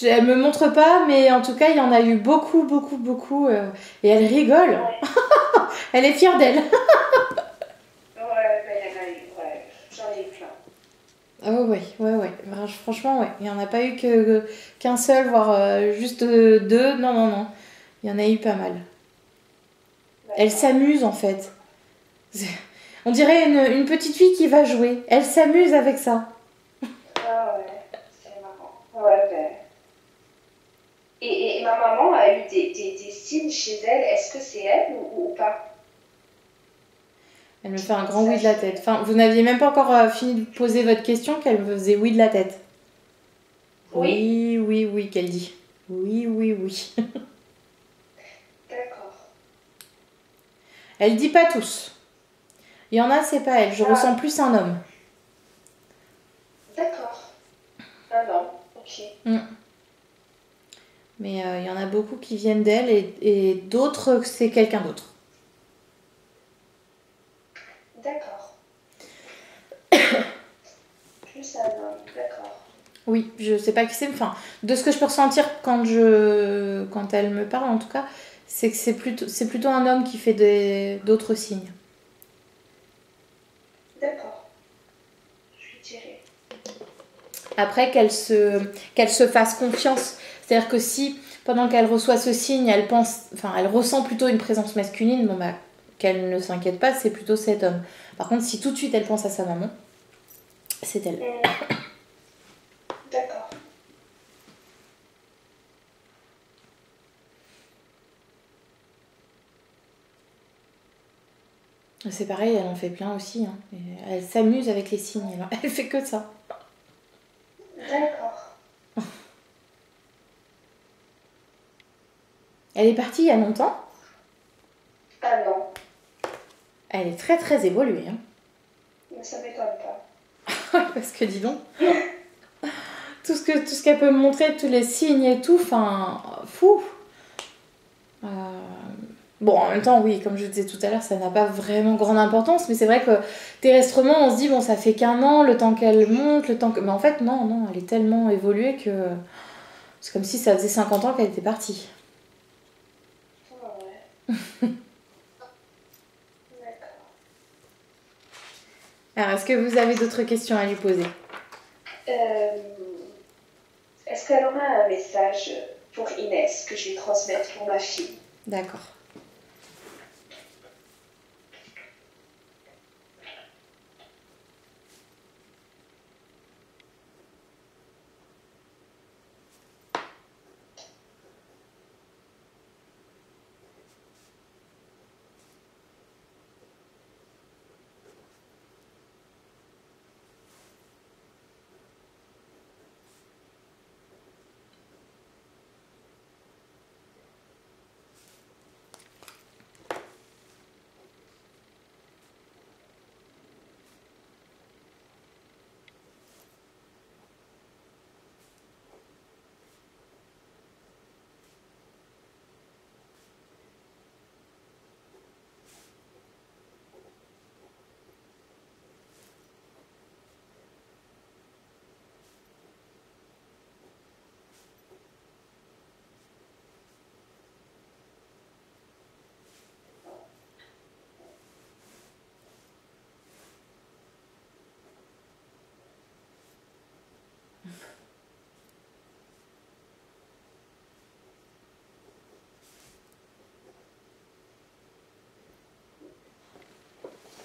Elle me montre pas, mais en tout cas, il y en a eu beaucoup, beaucoup, beaucoup. Et elle rigole. Ouais, Elle est fière d'elle. ouais, bah, il y en a eu, ouais. J'en ai eu plein. Ah ouais. Franchement, ouais. Il n'y en a pas eu qu'un seul, voire juste deux. Non. Il y en a eu pas mal. Elle D'accord. s'amuse en fait. On dirait une petite fille qui va jouer. Elle s'amuse avec ça. Ah ouais, c'est marrant. Ouais, ben. Et ma maman a eu des signes chez elle. Est-ce que c'est elle ou pas? Elle me fait un grand oui Ça, de la tête. Enfin, vous n'aviez même pas encore fini de poser votre question qu'elle me faisait oui de la tête. Oui, Oui, qu'elle dit. Oui. d'accord. Elle dit pas tous. Il y en a, c'est pas elle. Je ressens Ah, plus un homme. d'accord. Ah non, ok. Mm. Mais il y en a beaucoup qui viennent d'elle et d'autres, c'est quelqu'un d'autre. D'accord. Plus un homme, d'accord. Oui, je sais pas qui c'est. Enfin, de ce que je peux ressentir quand elle me parle, en tout cas, c'est que c'est plutôt un homme qui fait d'autres signes. D'accord, je lui dirai. Après, qu'elle se fasse confiance. C'est-à-dire que si, pendant qu'elle reçoit ce signe, elle ressent plutôt une présence masculine, bon bah, qu'elle ne s'inquiète pas, c'est plutôt cet homme. Par contre, si tout de suite elle pense à sa maman, c'est elle. D'accord. C'est pareil, elle en fait plein aussi. Hein. Et elle s'amuse avec les signes, elle fait que ça. D'accord. Elle est partie il y a longtemps. Ah non, Elle est très très évoluée. Hein. mais ça m'étonne pas. Parce que dis donc, tout ce qu'elle peut me montrer, tous les signes et tout, enfin, fou. Euh, Bon, en même temps, oui, comme je disais tout à l'heure, ça n'a pas vraiment grande importance, mais c'est vrai que terrestrement, on se dit, bon, ça fait qu'un an, le temps qu'elle monte, le temps que... Mais en fait, non, elle est tellement évoluée que c'est comme si ça faisait 50 ans qu'elle était partie. Ah ouais, d'accord. Alors, est-ce que vous avez d'autres questions à lui poser? Euh, Est-ce qu'elle aura un message pour Inès que je lui transmette pour ma fille? D'accord.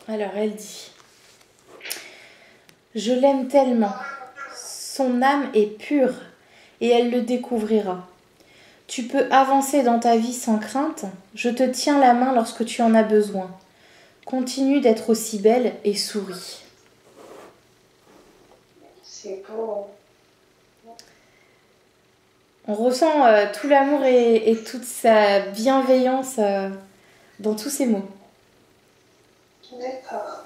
Alors, elle dit, je l'aime tellement. Son âme est pure et elle le découvrira. Tu peux avancer dans ta vie sans crainte. Je te tiens la main lorsque tu en as besoin. Continue d'être aussi belle et souris. C'est beau. On ressent tout l'amour et toute sa bienveillance dans tous ces mots. D'accord.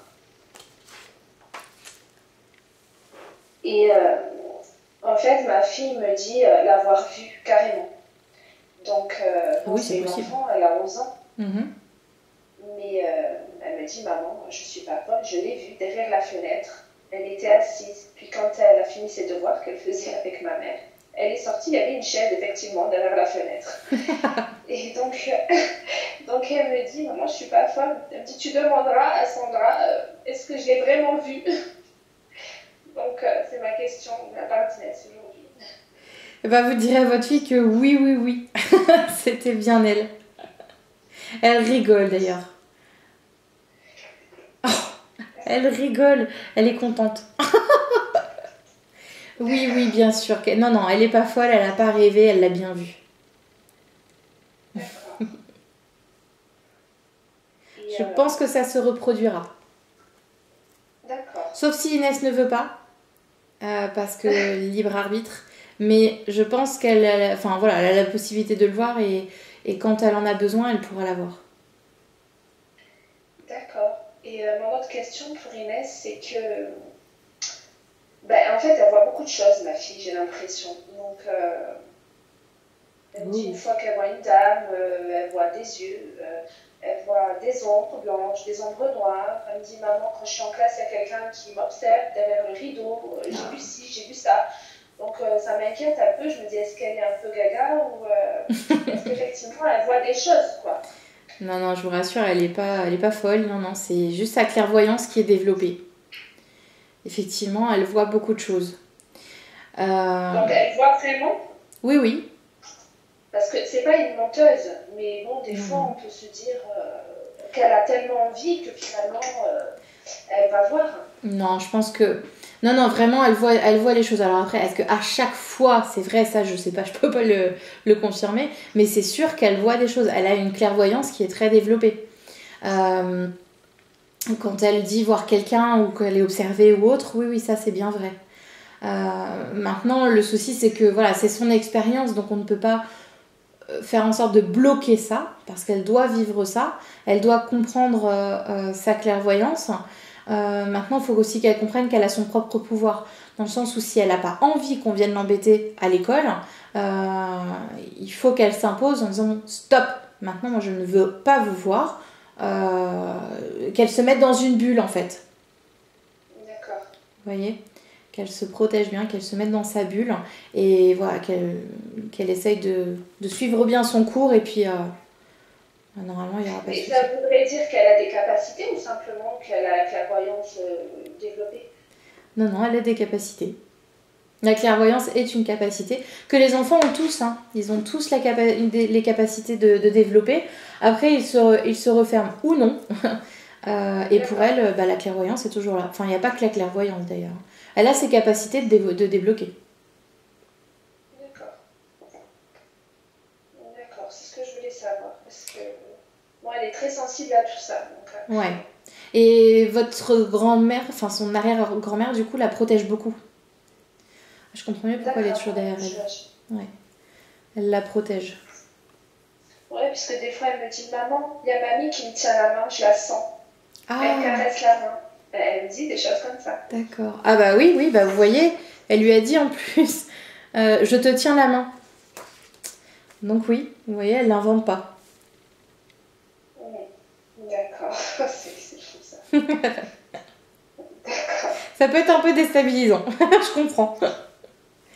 Et en fait, ma fille me dit l'avoir vu carrément. Donc, bon, oui, c'est une possible. enfant, elle a 11 ans. Mm-hmm. Mais elle me dit, maman, je suis pas folle, je l'ai vue derrière la fenêtre. Elle était assise. Puis quand elle a fini ses devoirs qu'elle faisait avec ma mère, elle est sortie, il y avait une chaise effectivement derrière la fenêtre. Et donc, donc elle me dit, maman, je suis pas folle. Elle me dit, tu demanderas à Sandra, est-ce que je l'ai vraiment vue? Donc c'est ma question, la partinesse aujourd'hui. Vous direz à votre fille que oui, oui, oui, c'était bien elle. Elle rigole d'ailleurs. Oh, elle rigole, elle est contente. Oui, oui, bien sûr. Non, non, elle n'est pas folle, elle n'a pas rêvé, elle l'a bien vu. D'accord. Je pense que ça se reproduira. D'accord. Sauf si Inès ne veut pas, parce que libre arbitre. Mais je pense qu'elle a, enfin, voilà, elle a la possibilité de le voir et quand elle en a besoin, elle pourra l'avoir. D'accord. Et mon autre question pour Inès, c'est que en fait, elle voit beaucoup de choses, ma fille, j'ai l'impression. Donc, elle me dit une fois qu'elle voit une dame, elle voit des yeux, elle voit des ombres blanches, des ombres noires. Elle me dit, maman, quand je suis en classe, il y a quelqu'un qui m'observe derrière le rideau, j'ai vu ci, j'ai vu ça. Donc, ça m'inquiète un peu. Je me dis, est-ce qu'elle est un peu gaga ou est-ce qu'effectivement, elle voit des choses, quoi. Non, non, je vous rassure, elle est pas folle. Non, non, c'est juste sa clairvoyance qui est développée. Effectivement, elle voit beaucoup de choses. Donc, elle voit vraiment? Oui, oui. Parce que c'est pas une menteuse, mais bon, des fois, on peut se dire qu'elle a tellement envie que finalement, elle va voir. Non, je pense que... Non, non, vraiment, elle voit les choses. Alors après, est-ce qu'à chaque fois, c'est vrai, ça, je sais pas, je peux pas le confirmer, mais c'est sûr qu'elle voit des choses. Elle a une clairvoyance qui est très développée. Quand elle dit voir quelqu'un ou qu'elle est observée ou autre, oui, oui, ça, c'est bien vrai. Maintenant, le souci, c'est que, voilà, c'est son expérience, donc on ne peut pas faire en sorte de bloquer ça, parce qu'elle doit vivre ça, elle doit comprendre sa clairvoyance. Maintenant, il faut aussi qu'elle comprenne qu'elle a son propre pouvoir, dans le sens où si elle n'a pas envie qu'on vienne l'embêter à l'école, il faut qu'elle s'impose en disant stop, maintenant moi je ne veux pas vous voir, qu'elle se mette dans une bulle en fait. D'accord. Vous voyez, qu'elle se protège bien, qu'elle se mette dans sa bulle et voilà, qu'elle essaye de suivre bien son cours et puis normalement il n'y aura pas de souci. Et ça voudrait dire qu'elle a des capacités ou simplement qu'elle a la clairvoyance développée? Non, non, elle a des capacités. La clairvoyance est une capacité que les enfants ont tous. Hein. Ils ont tous les capacités de développer. Après, ils se referment ou non. Et pour elle, la clairvoyance est toujours là. Enfin, il n'y a pas que la clairvoyance d'ailleurs. Elle a ses capacités de débloquer. D'accord. D'accord, c'est ce que je voulais savoir. Parce que moi, elle est très sensible à tout ça. Donc, ouais. Et votre grand-mère, enfin son arrière-grand-mère, du coup, la protège beaucoup. Je comprends mieux pourquoi elle est toujours derrière elle. Ouais. Elle la protège. Ouais, puisque des fois, elle me dit, maman, il y a mamie qui me tient la main, je la sens. Ah. Elle caresse la main. Elle me dit des choses comme ça. D'accord. Ah bah oui, oui, bah vous voyez, elle lui a dit en plus, je te tiens la main. Donc oui, vous voyez, elle l'invente pas. D'accord, c'est fou ça. D'accord. Ça peut être un peu déstabilisant, je comprends.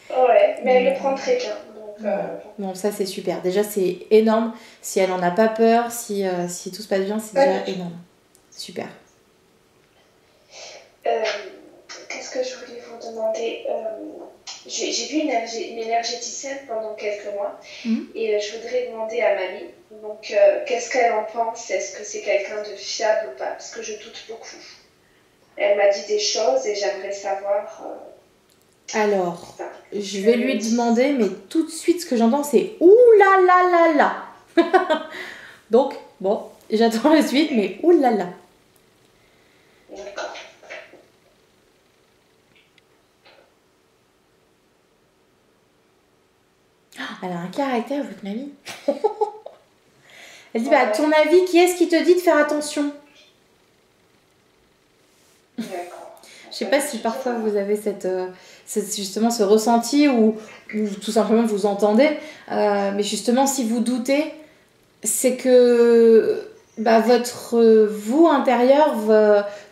Ouais, mais elle le prend très bien. Donc, bon, ça c'est super. Déjà c'est énorme. Si elle en a pas peur, si tout se passe bien, c'est déjà énorme. Super. Qu'est-ce que je voulais vous demander? J'ai vu une énergéticienne pendant quelques mois et je voudrais demander à mamie. Donc, qu'est-ce qu'elle en pense? Est-ce que c'est quelqu'un de fiable ou pas? Parce que je doute beaucoup. Elle m'a dit des choses et j'aimerais savoir Alors, Enfin, je vais lui demander, mais tout de suite, ce que j'entends, c'est ouh là là là là. Donc, bon, j'attends la suite, mais ouh là là. d'accord. Elle a un caractère, votre mamie. Elle dit, Ouais. bah, à ton avis, qui est-ce qui te dit de faire attention? D'accord. Je sais pas si parfois vous avez justement ce ressenti ou tout simplement vous entendez, mais justement, si vous doutez, c'est que bah, votre vous intérieur,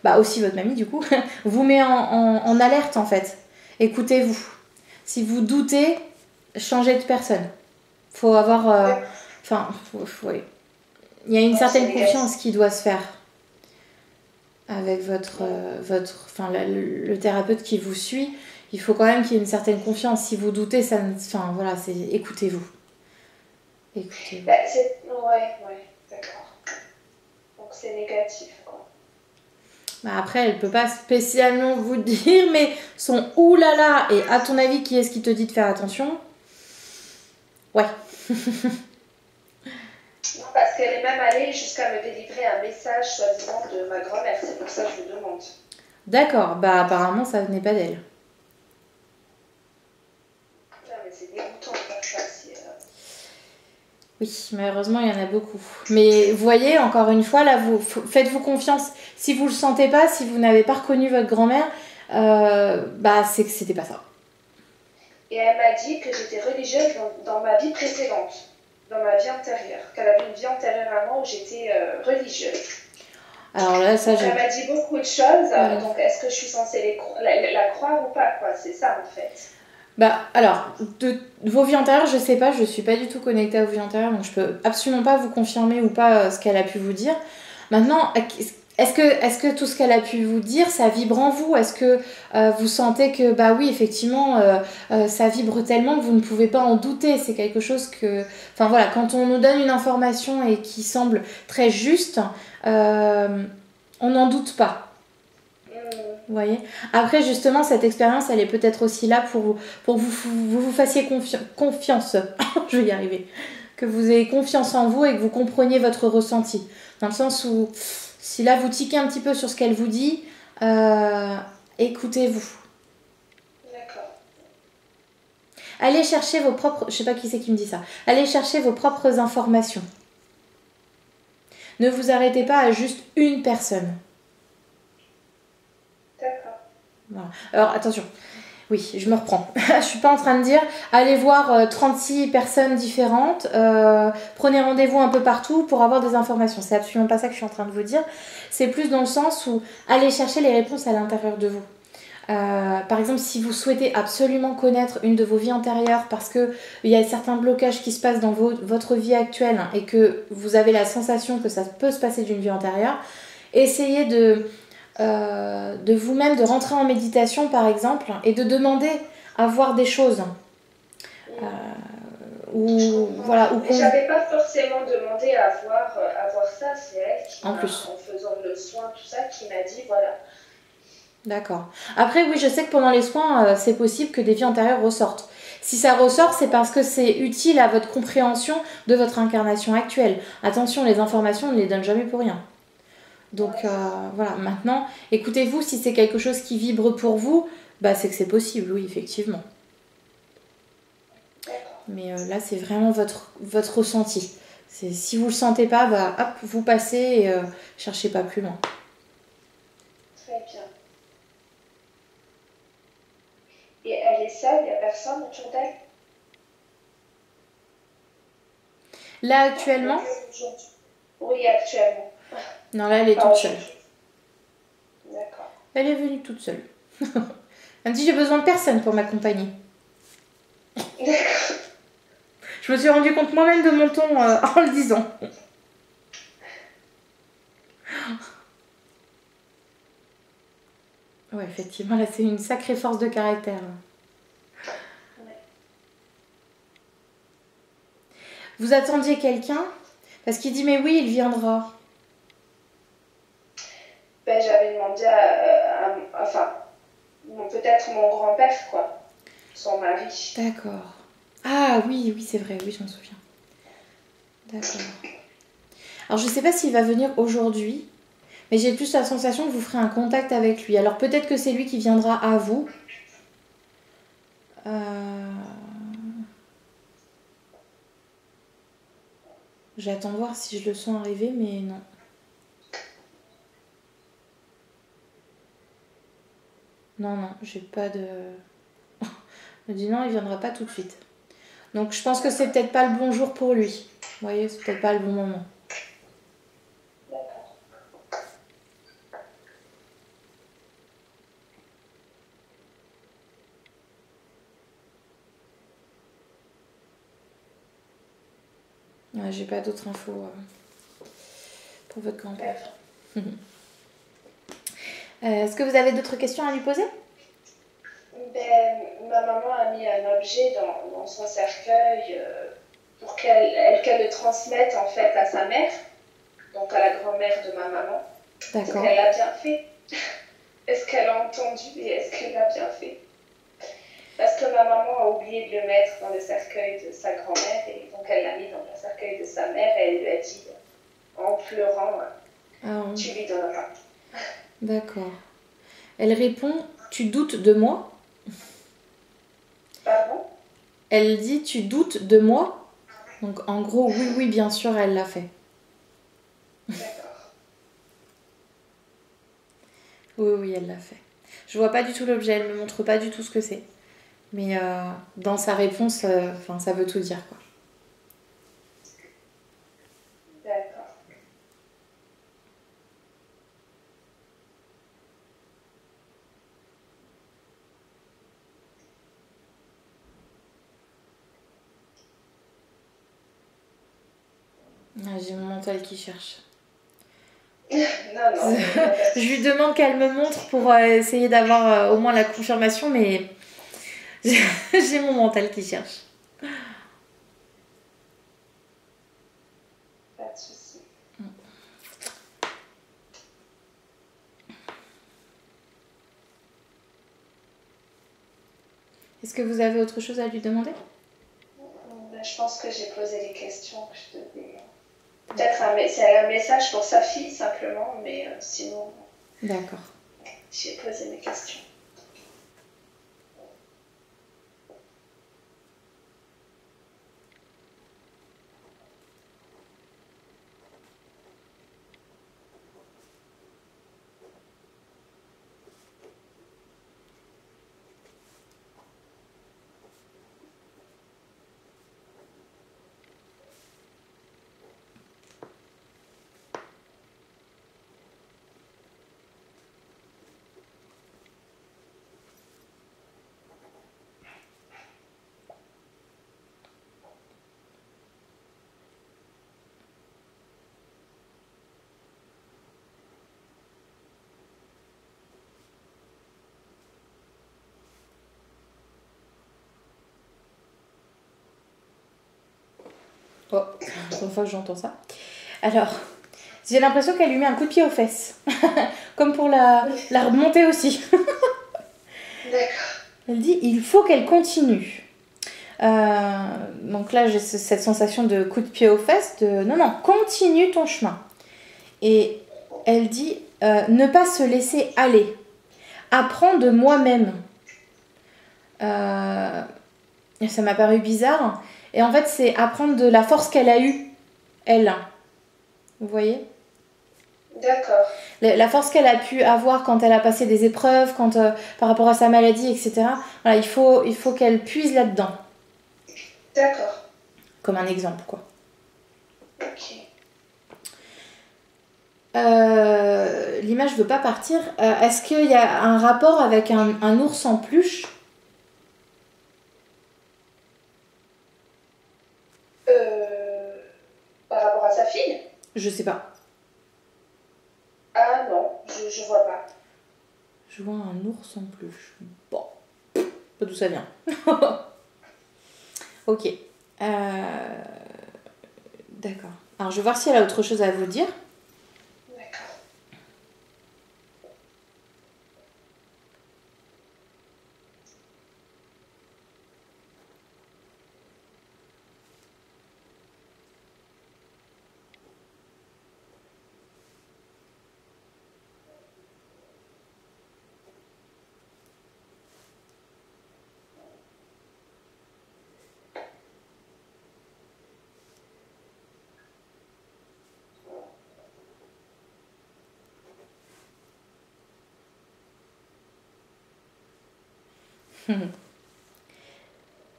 bah, aussi votre mamie du coup, vous met en alerte en fait. Écoutez-vous. Si vous doutez, changez de personne. Faut avoir. Enfin, ouais. Il y a une certaine confiance qui doit se faire avec le thérapeute qui vous suit. Il faut quand même qu'il y ait une certaine confiance. Si vous doutez, enfin voilà, c'est écoutez-vous. Écoutez-vous. Bah, ouais, d'accord. Donc c'est négatif, quoi. Bah après, elle peut pas spécialement vous dire, mais son oulala et à ton avis, qui est-ce qui te dit de faire attention? Ouais. Non, parce qu'elle est même allée jusqu'à me délivrer un message, soi-disant, de ma grand-mère. C'est pour ça que je vous demande. D'accord, bah apparemment ça venait pas d'elle. Ah, mais c'est dégoûtant de faire ça. Oui, malheureusement, il y en a beaucoup. Mais vous voyez, encore une fois, là, faites-vous confiance. Si vous le sentez pas, si vous n'avez pas reconnu votre grand-mère, bah c'est que c'était pas ça. Et elle m'a dit que j'étais religieuse dans ma vie précédente, dans ma vie antérieure, qu'elle avait une vie antérieure à moi où j'étais religieuse. Alors là, ça, donc, elle m'a dit beaucoup de choses, donc est-ce que je suis censée la croire ou pas, quoi? C'est ça, en fait. Bah, alors, de vos vies antérieures, je sais pas, je suis pas du tout connectée à vos vies antérieures, donc je peux absolument pas vous confirmer ou pas ce qu'elle a pu vous dire. Maintenant, est-ce que tout ce qu'elle a pu vous dire, ça vibre en vous? Est-ce que vous sentez que, bah oui, effectivement, ça vibre tellement que vous ne pouvez pas en douter? C'est quelque chose que... Enfin voilà, quand on nous donne une information et qui semble très juste, on n'en doute pas. Vous voyez? Après, justement, cette expérience, elle est peut-être aussi là pour que vous fassiez confiance. Je vais y arriver. Que vous ayez confiance en vous et que vous compreniez votre ressenti. Dans le sens où, si là, vous tiquez un petit peu sur ce qu'elle vous dit, écoutez-vous. D'accord. Allez chercher vos propres... Je sais pas qui c'est qui me dit ça. Allez chercher vos propres informations. Ne vous arrêtez pas à juste une personne. D'accord. Voilà. Alors, attention. Oui, je me reprends. Je suis pas en train de dire allez voir 36 personnes différentes, prenez rendez-vous un peu partout pour avoir des informations. C'est absolument pas ça que je suis en train de vous dire. C'est plus dans le sens où allez chercher les réponses à l'intérieur de vous. Par exemple, si vous souhaitez absolument connaître une de vos vies antérieures parce qu'il y a certains blocages qui se passent dans votre vie actuelle et que vous avez la sensation que ça peut se passer d'une vie antérieure, essayez de vous-même de rentrer en méditation par exemple et de demander à voir des choses j'avais pas forcément demandé à voir ça, c'est elle qui en faisant le soin tout ça qui m'a dit voilà. D'accord. Après oui, je sais que pendant les soins c'est possible que des vies antérieures ressortent. Si ça ressort, c'est parce que c'est utile à votre compréhension de votre incarnation actuelle. Attention, les informations, on ne les donne jamais pour rien. Donc voilà, maintenant, écoutez-vous, si c'est quelque chose qui vibre pour vous, bah, c'est que c'est possible, oui, effectivement. Mais là, c'est vraiment votre ressenti. Si vous ne le sentez pas, bah, hop, vous passez et cherchez pas plus loin. Très bien. Et elle est seule, il n'y a personne autour d'elle? Là, actuellement? Oui, actuellement. Non, là, elle est toute seule. D'accord. Elle est venue toute seule. Elle me dit, j'ai besoin de personne pour m'accompagner. D'accord. Je me suis rendu compte moi-même de mon ton en le disant. Ouais, effectivement, là, c'est une sacrée force de caractère. Ouais. Vous attendiez quelqu'un? Parce qu'il dit, mais oui, il viendra. Ben, j'avais demandé enfin, peut-être mon grand-père, quoi. son mari. D'accord. Ah oui, oui, c'est vrai, oui, je m'en souviens. D'accord. Alors, je ne sais pas s'il va venir aujourd'hui, mais j'ai plus la sensation que vous ferez un contact avec lui. Alors, peut-être que c'est lui qui viendra à vous. J'attends voir si je le sens arriver, mais non. Non, non, j'ai pas de... Je me dis non, il viendra pas tout de suite. Donc je pense que c'est peut-être pas le bon jour pour lui. Vous voyez, c'est peut-être pas le bon moment. D'accord. Ouais, j'ai pas d'autres infos pour votre grand-père. Est-ce que vous avez d'autres questions à lui poser? Ben, ma maman a mis un objet dans son cercueil pour qu'elle le transmette en fait à sa mère, donc à la grand-mère de ma maman. D'accord. Elle l'a bien fait. Est-ce qu'elle a entendu et est-ce qu'elle l'a bien fait? Parce que ma maman a oublié de le mettre dans le cercueil de sa grand-mère et donc elle l'a mis dans le cercueil de sa mère et elle lui a dit en pleurant, tu lui donneras. D'accord. Elle répond, tu doutes de moi? Pardon? Elle dit, tu doutes de moi? Donc en gros, oui, oui, bien sûr, elle l'a fait. D'accord. Oui, oui, elle l'a fait. Je vois pas du tout l'objet, elle me montre pas du tout ce que c'est. Mais dans sa réponse, ça veut tout dire, quoi. D'accord. Ah, j'ai mon mental qui cherche. Non, non. Je lui demande qu'elle me montre pour essayer d'avoir au moins la confirmation, mais j'ai mon mental qui cherche. Pas de souci. Est-ce que vous avez autre chose à lui demander? Je pense que j'ai posé les questions que je devais. Peut-être c'est un message pour sa fille simplement, mais sinon. D'accord. J'ai posé mes questions. Oh, c'est la première fois que j'entends ça. Alors, j'ai l'impression qu'elle lui met un coup de pied aux fesses. Comme pour la remonter aussi. D'accord. Elle dit, il faut qu'elle continue. Donc là, j'ai cette sensation de coup de pied aux fesses. Non, non, continue ton chemin. Et elle dit, ne pas se laisser aller. Apprends de moi-même. Ça m'a paru bizarre. Et en fait, c'est apprendre de la force qu'elle a eue, elle. Vous voyez? D'accord. La force qu'elle a pu avoir quand elle a passé des épreuves, par rapport à sa maladie, etc. Voilà, il faut qu'elle puise là-dedans. D'accord. Comme un exemple, quoi. Ok. L'image ne veut pas partir. Est-ce qu'il y a un rapport avec un ours en peluche? Par rapport à sa fille? Je sais pas. Ah non, je vois pas. Je vois un ours en peluche. Bon, pas d'où ça vient. Ok. D'accord. Alors je vais voir si elle a autre chose à vous dire. D'accord.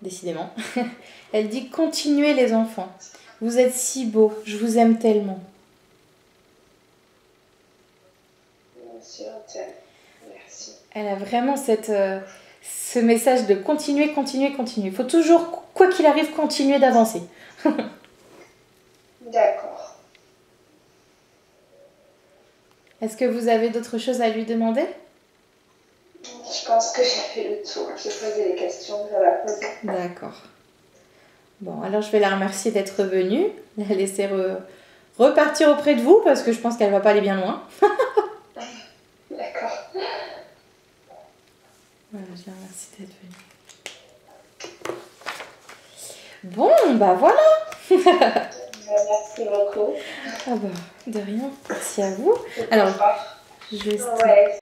Décidément. Elle dit continuez les enfants. Vous êtes si beaux. Je vous aime tellement. Merci. Merci. Elle a vraiment ce message de continuer, continuer, continuer. Il faut toujours, quoi qu'il arrive, continuer d'avancer. D'accord. Est-ce que vous avez d'autres choses à lui demander? Je pense que j'ai fait le tour. J'ai posé les questions que j'avais à poser. D'accord. Bon, alors je vais la remercier d'être venue, la laisser repartir auprès de vous parce que je pense qu'elle va pas aller bien loin. D'accord. Voilà, je la remercie d'être venue. Bon, bah voilà. Merci beaucoup. Ah bah, de rien. Merci à vous. Alors, je vais... Ouais.